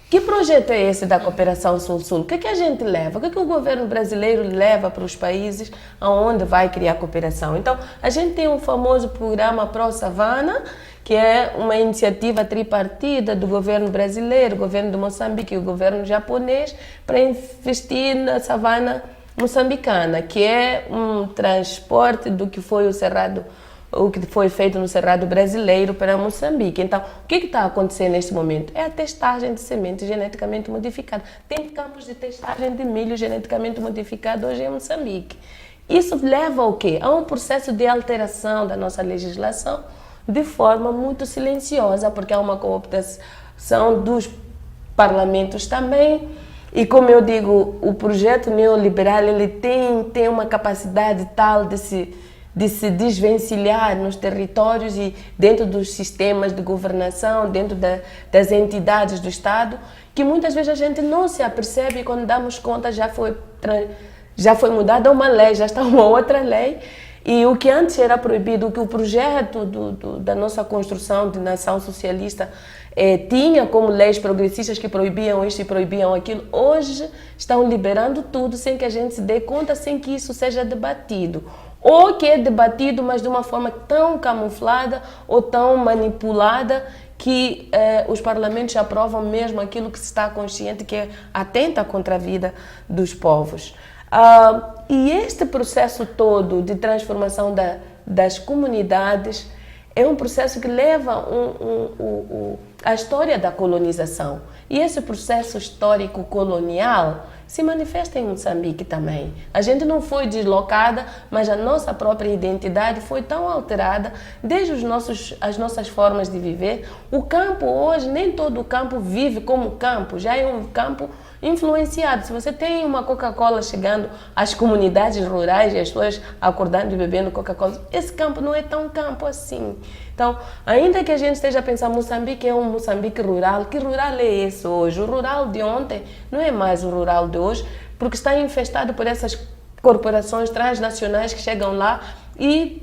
que projeto é esse da cooperação Sul-Sul? O que a gente leva? O que o governo brasileiro leva para os países onde vai criar cooperação? Então, a gente tem um famoso programa Pro-Savana, que é uma iniciativa tripartida do governo brasileiro, o governo de Moçambique e o governo japonês, para investir na savana moçambicana, que é um transporte do que foi o que foi feito no Cerrado brasileiro para Moçambique. Então, o que está acontecendo neste momento? É a testagem de sementes geneticamente modificadas. Tem campos de testagem de milho geneticamente modificado hoje em Moçambique. Isso leva ao quê? A um processo de alteração da nossa legislação de forma muito silenciosa, porque há uma cooptação dos parlamentos também. E como eu digo, o projeto neoliberal ele tem uma capacidade tal de de se desvencilhar nos territórios e dentro dos sistemas de governação, dentro das entidades do Estado, que muitas vezes a gente não se apercebe e quando damos conta já foi mudada uma lei, já está uma outra lei. E o que antes era proibido, o que o projeto da nossa construção de nação socialista tinha como leis progressistas que proibiam isto e proibiam aquilo, hoje estão liberando tudo sem que a gente se dê conta, sem que isso seja debatido. Ou que é debatido, mas de uma forma tão camuflada ou tão manipulada que os parlamentos aprovam mesmo aquilo que se está consciente que atenta contra a vida dos povos. E este processo todo de transformação das comunidades é um processo que leva a história da colonização. E esse processo histórico colonial se manifesta em Moçambique também. A gente não foi deslocada, mas a nossa própria identidade foi tão alterada desde as nossas formas de viver. O campo hoje, nem todo o campo vive como campo, já é um campo influenciado. Se você tem uma Coca-Cola chegando às comunidades rurais e as pessoas acordando e bebendo Coca-Cola, esse campo não é tão campo assim. Então, ainda que a gente esteja pensando Moçambique é um Moçambique rural, que rural é esse hoje? O rural de ontem não é mais o rural de hoje, porque está infestado por essas corporações transnacionais que chegam lá e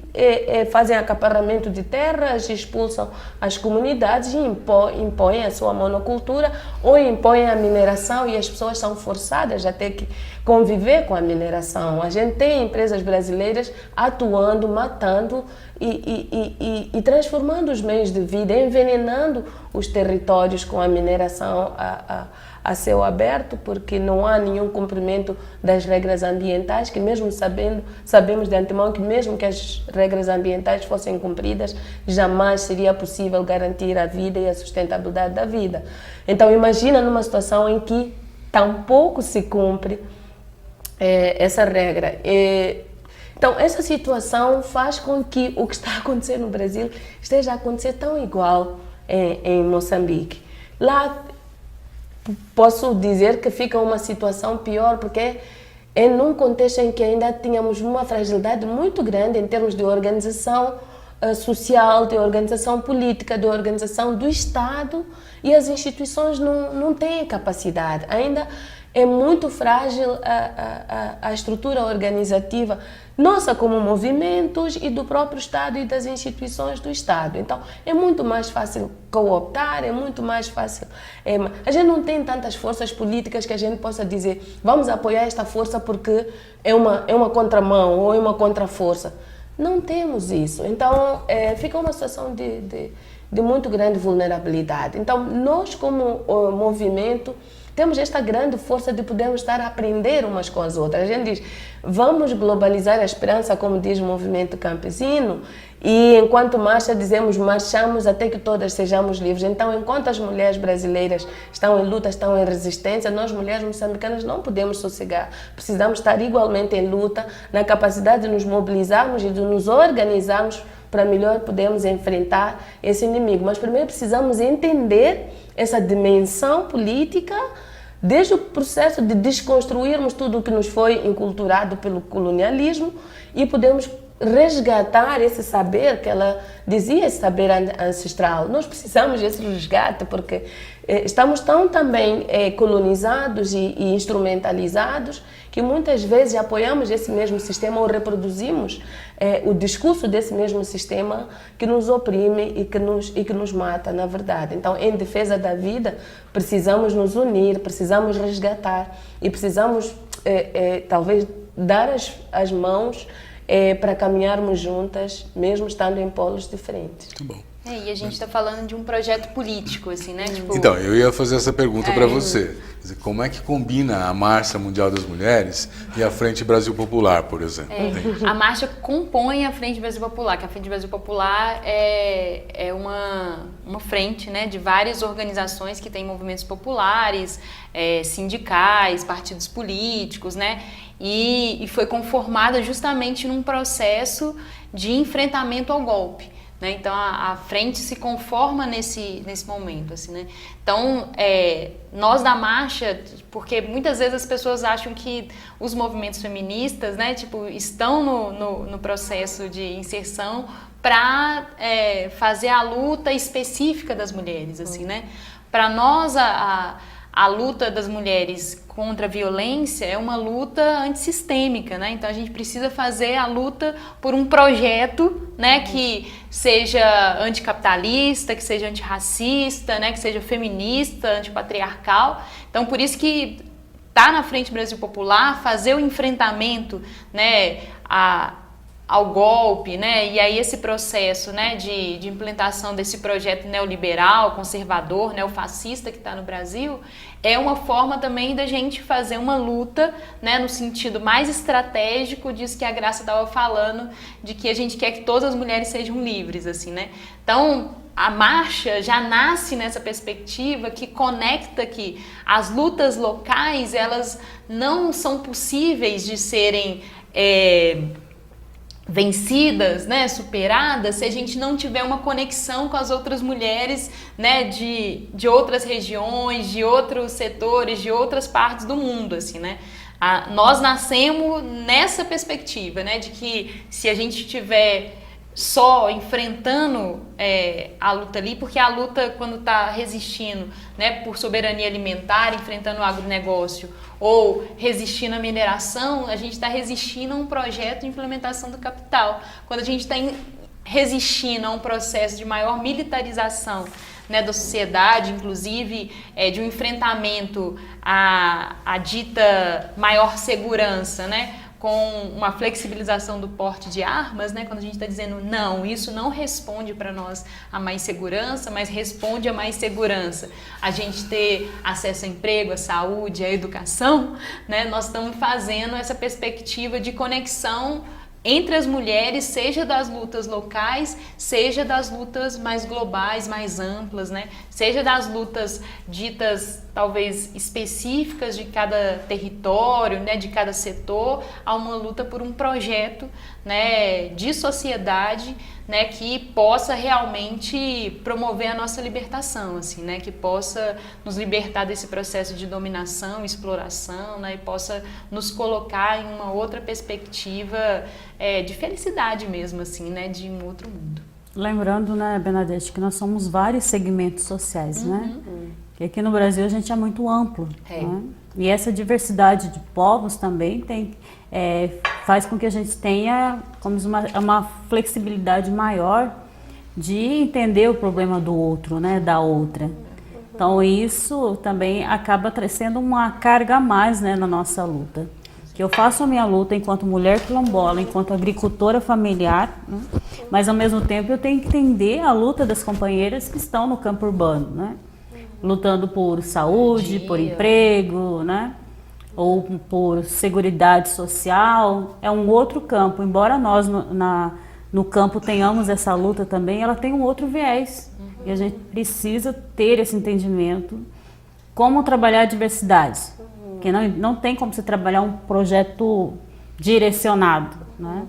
fazem acaparramento de terras, expulsam as comunidades e impõem a sua monocultura ou impõem a mineração e as pessoas são forçadas a ter que conviver com a mineração. A gente tem empresas brasileiras atuando, matando e transformando os meios de vida, envenenando os territórios com a mineração a céu aberto, porque não há nenhum cumprimento das regras ambientais, que mesmo sabemos de antemão que mesmo que as regras ambientais fossem cumpridas, jamais seria possível garantir a vida e a sustentabilidade da vida. Então imagina numa situação em que tampouco se cumpre essa regra. Então essa situação faz com que o que está acontecendo no Brasil esteja a acontecer tão igual em Moçambique. Lá posso dizer que fica uma situação pior, porque é num contexto em que ainda tínhamos uma fragilidade muito grande em termos de organização social, de organização política, de organização do Estado, e as instituições não têm capacidade. Ainda é muito frágil a estrutura organizativa nossa como movimentos e do próprio Estado e das instituições do Estado. Então, é muito mais fácil cooptar, é muito mais fácil... a gente não tem tantas forças políticas que a gente possa dizer vamos apoiar esta força porque é uma contramão ou é uma contraforça. Não temos isso. Então, fica uma situação de muito grande vulnerabilidade. Então, nós como movimento temos esta grande força de podermos estar a aprender umas com as outras. A gente diz, vamos globalizar a esperança, como diz o movimento campesino, e enquanto marcha, dizemos, marchamos até que todas sejamos livres. Então, enquanto as mulheres brasileiras estão em luta, estão em resistência, nós, mulheres moçambicanas, não podemos sossegar. Precisamos estar igualmente em luta, na capacidade de nos mobilizarmos e de nos organizarmos para melhor podermos enfrentar esse inimigo. Mas primeiro precisamos entender essa dimensão política desde o processo de desconstruirmos tudo o que nos foi inculturado pelo colonialismo e podemos resgatar esse saber que ela dizia, esse saber ancestral. Nós precisamos desse resgate porque estamos tão também colonizados e instrumentalizados que muitas vezes apoiamos esse mesmo sistema ou reproduzimos o discurso desse mesmo sistema que nos oprime e que nos mata, na verdade. Então, em defesa da vida, precisamos nos unir, precisamos resgatar e precisamos, talvez, dar as mãos para caminharmos juntas, mesmo estando em polos diferentes. Muito bom. E a gente está falando de um projeto político, assim, né? Tipo... Então, eu ia fazer essa pergunta para você. Quer dizer, como é que combina a Marcha Mundial das Mulheres e a Frente Brasil Popular, por exemplo? A marcha compõe a Frente Brasil Popular, que a Frente Brasil Popular é uma frente, né, de várias organizações que têm movimentos populares, sindicais, partidos políticos, né? E foi conformada justamente num processo de enfrentamento ao golpe. né? Então a frente se conforma nesse momento, assim, né? Então nós da marcha, porque muitas vezes as pessoas acham que os movimentos feministas, né, tipo, estão no processo de inserção para fazer a luta específica das mulheres, assim, né? Para nós a luta das mulheres contra a violência é uma luta antissistêmica, né? Então a gente precisa fazer a luta por um projeto, né, que seja anticapitalista, que seja antirracista, né, que seja feminista, antipatriarcal. Então por isso que tá na Frente Brasil Popular fazer o enfrentamento, né, ao golpe, né? E aí esse processo, né, de implementação desse projeto neoliberal, conservador, neofascista que está no Brasil, é uma forma também da gente fazer uma luta, né, no sentido mais estratégico disso que a Graça estava falando, de que a gente quer que todas as mulheres sejam livres, assim, né? Então, a marcha já nasce nessa perspectiva que conecta que as lutas locais, elas não são possíveis de serem vencidas, né, superadas, se a gente não tiver uma conexão com as outras mulheres, né, de outras regiões, de outros setores, de outras partes do mundo, assim, né? Nós nascemos nessa perspectiva, né, de que se a gente tiver só enfrentando a luta ali, porque a luta quando está resistindo, né, por soberania alimentar, enfrentando o agronegócio ou resistindo à mineração, a gente está resistindo a um projeto de implementação do capital. Quando a gente está resistindo a um processo de maior militarização, né, da sociedade, inclusive de um enfrentamento à dita maior segurança, né, com uma flexibilização do porte de armas, né, quando a gente está dizendo não, isso não responde para nós a mais segurança, mas responde a mais segurança. A gente ter acesso a emprego, a saúde, a educação, né, nós estamos fazendo essa perspectiva de conexão entre as mulheres, seja das lutas locais, seja das lutas mais globais, mais amplas, né? Seja das lutas ditas talvez específicas de cada território, né, de cada setor, a uma luta por um projeto, né, de sociedade, né, que possa realmente promover a nossa libertação, assim, né, que possa nos libertar desse processo de dominação, exploração, né, e possa nos colocar em uma outra perspectiva de felicidade mesmo, assim, né, de um outro mundo. Lembrando, né, Bernadette, que nós somos vários segmentos sociais, né? Que aqui no Brasil a gente é muito amplo, né? E essa diversidade de povos também faz com que a gente tenha como uma flexibilidade maior de entender o problema do outro, né, da outra. Então isso também acaba sendo uma carga a mais, né, na nossa luta. Que eu faço a minha luta enquanto mulher quilombola, enquanto agricultora familiar, né? Mas ao mesmo tempo eu tenho que entender a luta das companheiras que estão no campo urbano, né? Lutando por saúde, por emprego, né? Ou por seguridade social. É um outro campo. Embora nós no campo tenhamos essa luta também, ela tem um outro viés. E a gente precisa ter esse entendimento. Como trabalhar a diversidade. Porque não tem como você trabalhar um projeto direcionado, né?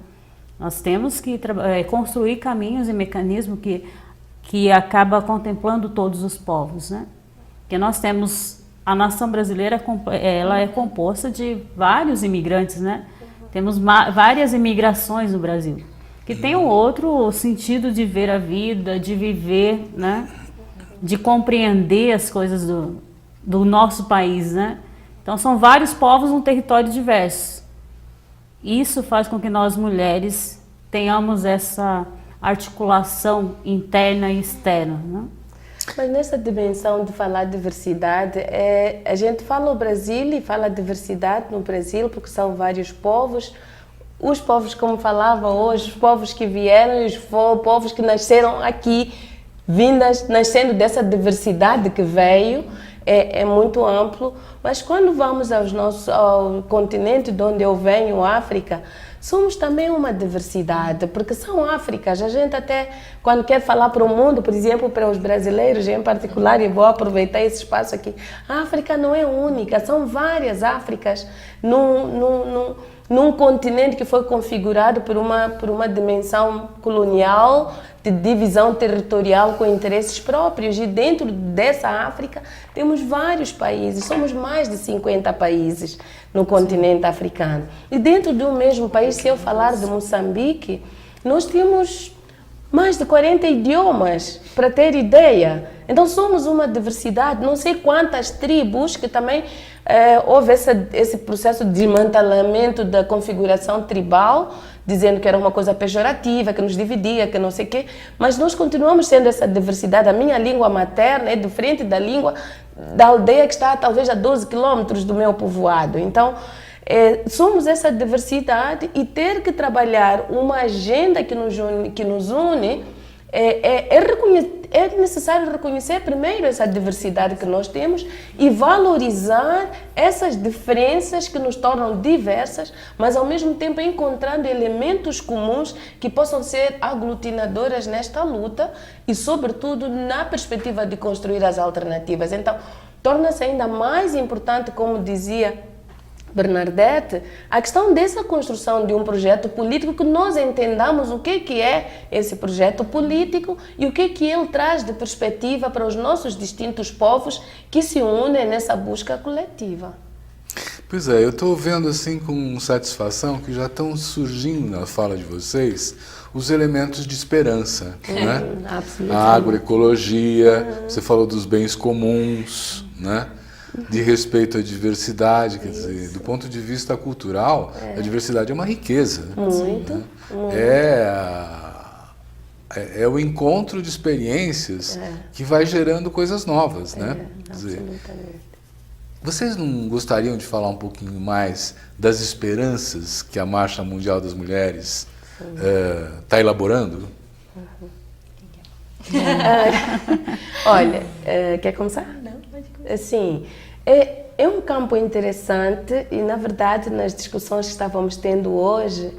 Nós temos que construir caminhos e mecanismos que acaba contemplando todos os povos, né? Porque nós temos a nação brasileira, ela é composta de vários imigrantes, né? Temos várias imigrações no Brasil que tem um outro sentido de ver a vida, de viver, né? De compreender as coisas do nosso país, né? Então são vários povos num território diverso. Isso faz com que nós mulheres tenhamos essa articulação interna e externa, né? Mas nessa dimensão de falar diversidade, a gente fala o Brasil e fala diversidade no Brasil porque são vários povos. Os povos, como falava hoje, os povos que vieram e os povos que nasceram aqui, nascendo dessa diversidade que veio, é muito amplo. Mas quando vamos ao continente de onde eu venho, África, somos também uma diversidade, porque são Áfricas. A gente até, quando quer falar para o mundo, por exemplo, para os brasileiros em particular, e vou aproveitar esse espaço aqui, a África não é única, são várias Áfricas num continente que foi configurado por uma dimensão colonial, de divisão territorial com interesses próprios. E dentro dessa África temos vários países, somos mais de 50 países no continente africano. E dentro de um mesmo país, se eu falar de Moçambique, nós temos mais de 40 idiomas, para ter ideia. Então somos uma diversidade, não sei quantas tribos que também houve esse processo de desmantelamento da configuração tribal, dizendo que era uma coisa pejorativa, que nos dividia, que não sei o quê, mas nós continuamos sendo essa diversidade. A minha língua materna é diferente da língua da aldeia que está talvez a 12 quilômetros do meu povoado. Então, somos essa diversidade e ter que trabalhar uma agenda que nos une é necessário reconhecer primeiro essa diversidade que nós temos e valorizar essas diferenças que nos tornam diversas, mas ao mesmo tempo encontrando elementos comuns que possam ser aglutinadoras nesta luta e, sobretudo, na perspectiva de construir as alternativas. Então, torna-se ainda mais importante, como dizia Bernadette, a questão dessa construção de um projeto político, que nós entendamos o que é esse projeto político e o que ele traz de perspectiva para os nossos distintos povos que se unem nessa busca coletiva. Pois é, eu estou vendo assim com satisfação que já estão surgindo na fala de vocês os elementos de esperança, né? A agroecologia, você falou dos bens comuns, né? De respeito à diversidade, quer dizer, do ponto de vista cultural, a diversidade é uma riqueza. Muito, né? muito. É o encontro de experiências que vai gerando coisas novas, né? Quer dizer, vocês não gostariam de falar um pouquinho mais das esperanças que a Marcha Mundial das Mulheres está elaborando? Olha, quer começar? Não, pode começar. Assim, é um campo interessante e, na verdade, nas discussões que estávamos tendo hoje,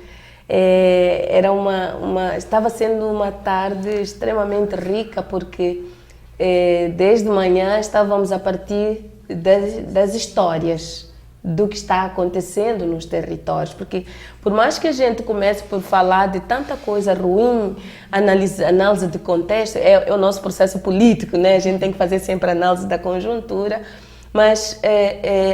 estava sendo uma tarde extremamente rica, porque desde manhã estávamos a partir das histórias do que está acontecendo nos territórios, porque por mais que a gente comece por falar de tanta coisa ruim, análise de contexto, é o nosso processo político, né? A gente tem que fazer sempre análise da conjuntura, mas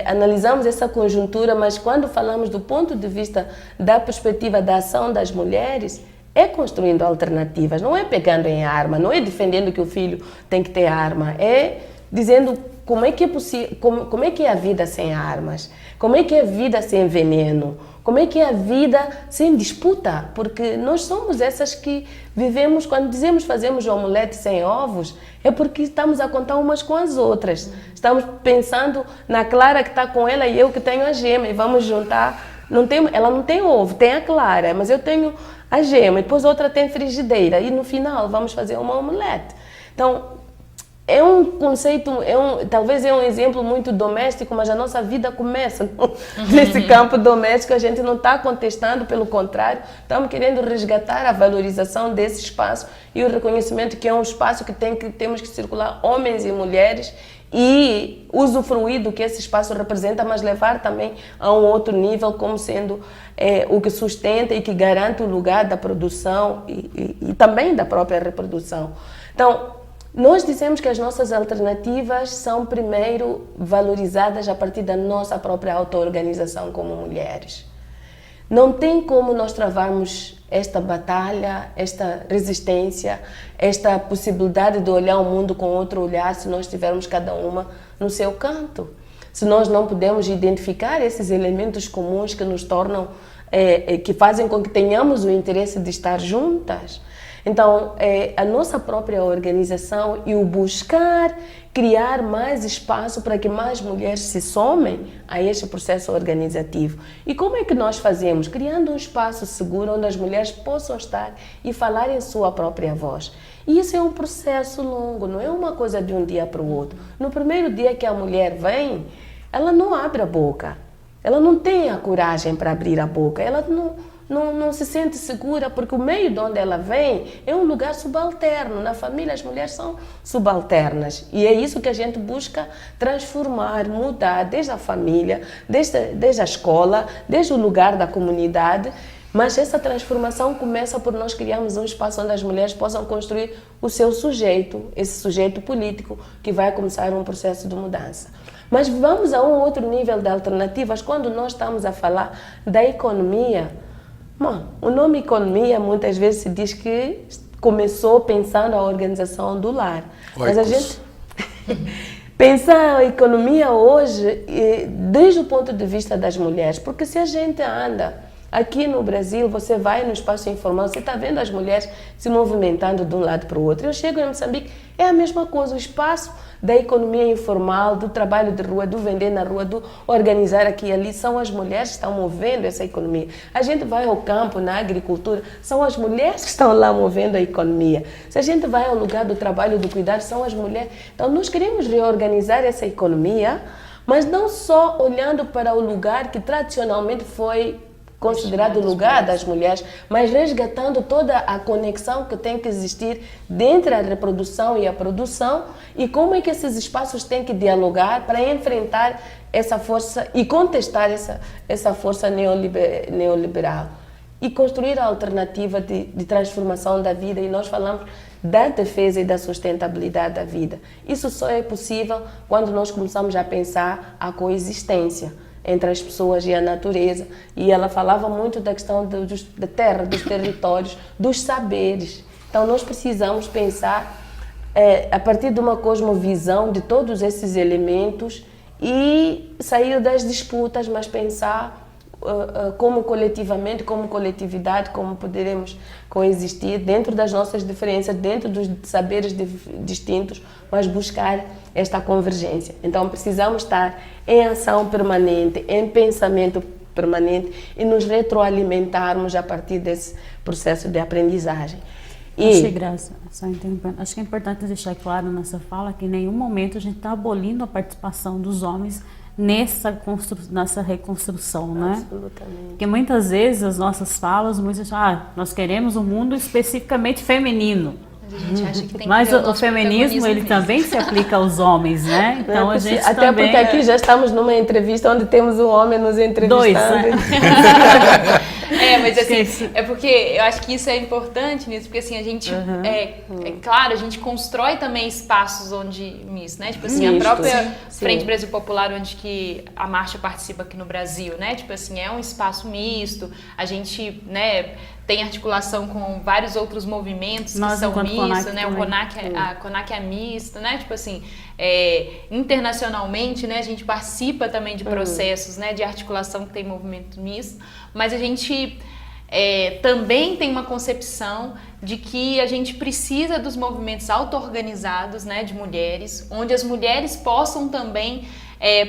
analisamos essa conjuntura, mas quando falamos do ponto de vista da perspectiva da ação das mulheres, é construindo alternativas, não é pegando em arma, não é defendendo que o filho tem que ter arma, é dizendo como é que é possível, como é que é a vida sem armas, como é que é a vida sem veneno, como é que é a vida sem disputa, porque nós somos essas que vivemos, quando dizemos fazemos omelete sem ovos, é porque estamos a contar umas com as outras, estamos pensando na Clara que está com ela e eu que tenho a gema e vamos juntar, ela não tem ovo, tem a Clara, mas eu tenho a gema e depois outra tem frigideira e no final vamos fazer uma omelete. Então, é um conceito, talvez é um exemplo muito doméstico, mas a nossa vida começa nesse campo doméstico. A gente não está contestando, pelo contrário, estamos querendo resgatar a valorização desse espaço e o reconhecimento que é um espaço que temos que circular homens e mulheres e usufruir do que esse espaço representa, mas levar também a um outro nível como sendo o que sustenta e que garante o lugar da produção e também da própria reprodução. Então, nós dizemos que as nossas alternativas são primeiro valorizadas a partir da nossa própria auto-organização como mulheres. Não tem como nós travarmos esta batalha, esta resistência, esta possibilidade de olhar o mundo com outro olhar se nós estivermos cada uma no seu canto. Se nós não pudermos identificar esses elementos comuns que nos tornam, que fazem com que tenhamos o interesse de estar juntas. Então, a nossa própria organização e o buscar criar mais espaço para que mais mulheres se somem a este processo organizativo. E como é que nós fazemos? Criando um espaço seguro onde as mulheres possam estar e falar em sua própria voz. E isso é um processo longo, não é uma coisa de um dia para o outro. No primeiro dia que a mulher vem, ela não abre a boca, ela não tem a coragem para abrir a boca, ela não se sente segura, porque o meio de onde ela vem é um lugar subalterno. Na família as mulheres são subalternas e é isso que a gente busca transformar, mudar desde a família, desde a escola, desde o lugar da comunidade, Mas essa transformação começa por nós criarmos um espaço onde as mulheres possam construir o seu sujeito, esse sujeito político, que vai começar um processo de mudança. Mas vamos a um outro nível de alternativas. Quando nós estamos a falar da economia, bom, o nome economia muitas vezes se diz que começou pensando a organização do lar. Mas a gente pensar a economia hoje desde o ponto de vista das mulheres, porque se a gente anda aqui no Brasil, você vai no espaço informal, você está vendo as mulheres se movimentando de um lado para o outro. Eu chego em Moçambique, é a mesma coisa, o espaço da economia informal, do trabalho de rua, do vender na rua, do organizar aqui e ali, são as mulheres que estão movendo essa economia. A gente vai ao campo, na agricultura, são as mulheres que estão lá movendo a economia. Se a gente vai ao lugar do trabalho, do cuidado, são as mulheres. Então, nós queremos reorganizar essa economia, mas não só olhando para o lugar que tradicionalmente foi considerado o lugar das mulheres, mas resgatando toda a conexão que tem que existir entre a reprodução e a produção e como é que esses espaços têm que dialogar para enfrentar essa força e contestar essa força neoliberal e construir a alternativa de transformação da vida. E nós falamos da defesa e da sustentabilidade da vida. Isso só é possível quando nós começamos a pensar a coexistência entre as pessoas e a natureza. E ela falava muito da questão da terra, dos territórios, dos saberes. Então nós precisamos pensar a partir de uma cosmovisão de todos esses elementos e sair das disputas, mas pensar como coletivamente, como coletividade, como poderemos coexistir dentro das nossas diferenças, dentro dos saberes distintos, mas buscar esta convergência. Então precisamos estar em ação permanente, em pensamento permanente e nos retroalimentarmos a partir desse processo de aprendizagem. Acho que é importante deixar claro nessa fala que em nenhum momento a gente está abolindo a participação dos homens nessa reconstrução, né? Absolutamente. Porque muitas vezes as nossas falas, nós queremos um mundo especificamente feminino. Mas a gente acha que tem Mas que ver o feminismo, ele também se aplica aos homens, né? Então a gente até também... porque aqui já estamos numa entrevista onde temos um homem nos entrevistando. Dois, né? Mas assim, é porque eu acho que isso é importante nisso, porque assim, a gente, claro, a gente constrói também espaços onde isso, né? Tipo assim, a própria Frente Brasil Popular, onde que a marcha participa aqui no Brasil, né? Tipo assim, é um espaço misto, a gente, né, tem articulação com vários outros movimentos que são mistos, né? A CONAC é mista, né? Tipo assim, internacionalmente, né, a gente participa também de processos, né, de articulação que tem movimento misto, mas a gente também tem uma concepção de que a gente precisa dos movimentos auto-organizados, né, de mulheres, onde as mulheres possam também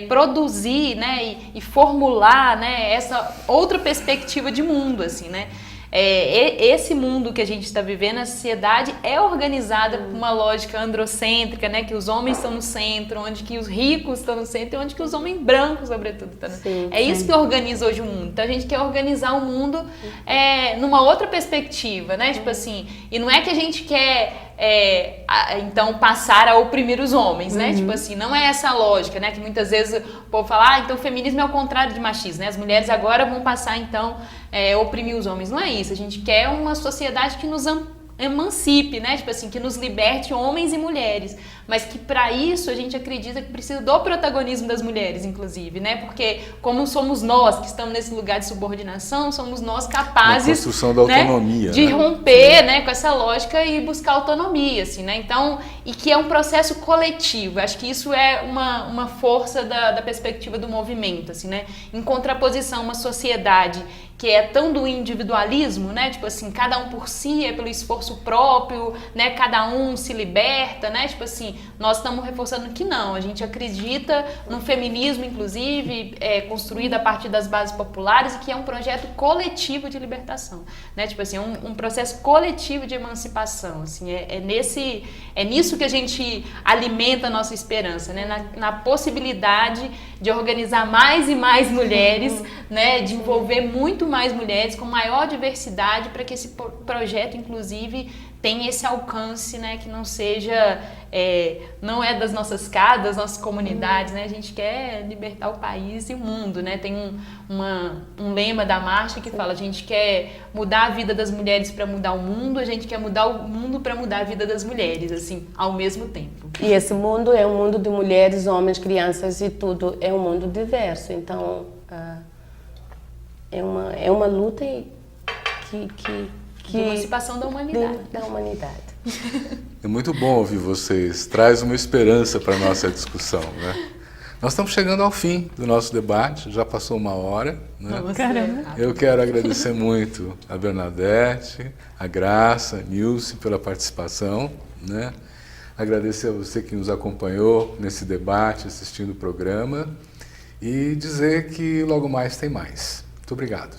produzir, né, e formular, né, essa outra perspectiva de mundo, assim, né? Esse mundo que a gente está vivendo, a sociedade é organizada por uma lógica androcêntrica, né? Que os homens estão no centro, onde que os ricos estão no centro e onde que os homens brancos, sobretudo, estão no centro. Isso que organiza hoje o mundo. Então a gente quer organizar o mundo numa outra perspectiva, né? Tipo assim, e não é que a gente quer então passar a oprimir os homens, né? Tipo assim, não é essa lógica, né? Que muitas vezes o povo fala, então o feminismo é o contrário de machismo, né? As mulheres agora vão passar então oprimir os homens. Não é isso, a gente quer uma sociedade que nos emancipe, né? Tipo assim, que nos liberte homens e mulheres, mas que para isso a gente acredita que precisa do protagonismo das mulheres, inclusive, né? Porque como somos nós que estamos nesse lugar de subordinação, somos nós capazes, a construção da autonomia, né, de romper, né, com essa lógica e buscar autonomia, assim, né? Então, e que é um processo coletivo. Acho que isso é uma força da perspectiva do movimento, assim, né? Em contraposição a uma sociedade que é tão do individualismo, né? Tipo assim, cada um por si, é pelo esforço próprio, né? Cada um se liberta, né? Tipo assim, nós estamos reforçando que não, a gente acredita no feminismo, inclusive, construído a partir das bases populares e que é um projeto coletivo de libertação, né? Tipo assim, um processo coletivo de emancipação, assim, é nisso que a gente alimenta a nossa esperança, né? Na possibilidade de organizar mais e mais mulheres, né? De envolver muito mais mulheres, com maior diversidade, para que esse projeto, inclusive, tenha esse alcance, né, que não seja, não é das nossas casas, das nossas comunidades, né, a gente quer libertar o país e o mundo, né, tem um lema da marcha que fala, a gente quer mudar a vida das mulheres para mudar o mundo, a gente quer mudar o mundo para mudar a vida das mulheres, assim, ao mesmo tempo. E esse mundo é um mundo de mulheres, homens, crianças e tudo, é um mundo diverso, então é uma luta De emancipação da humanidade. Da humanidade. É muito bom ouvir vocês, traz uma esperança para a nossa discussão, né? Nós estamos chegando ao fim do nosso debate, já passou 1 hora, né? Caramba. Eu quero agradecer muito a Bernadette, a Graça, a Nilce pela participação, né? Agradecer a você que nos acompanhou nesse debate, assistindo o programa, e dizer que logo mais tem mais. Muito obrigado.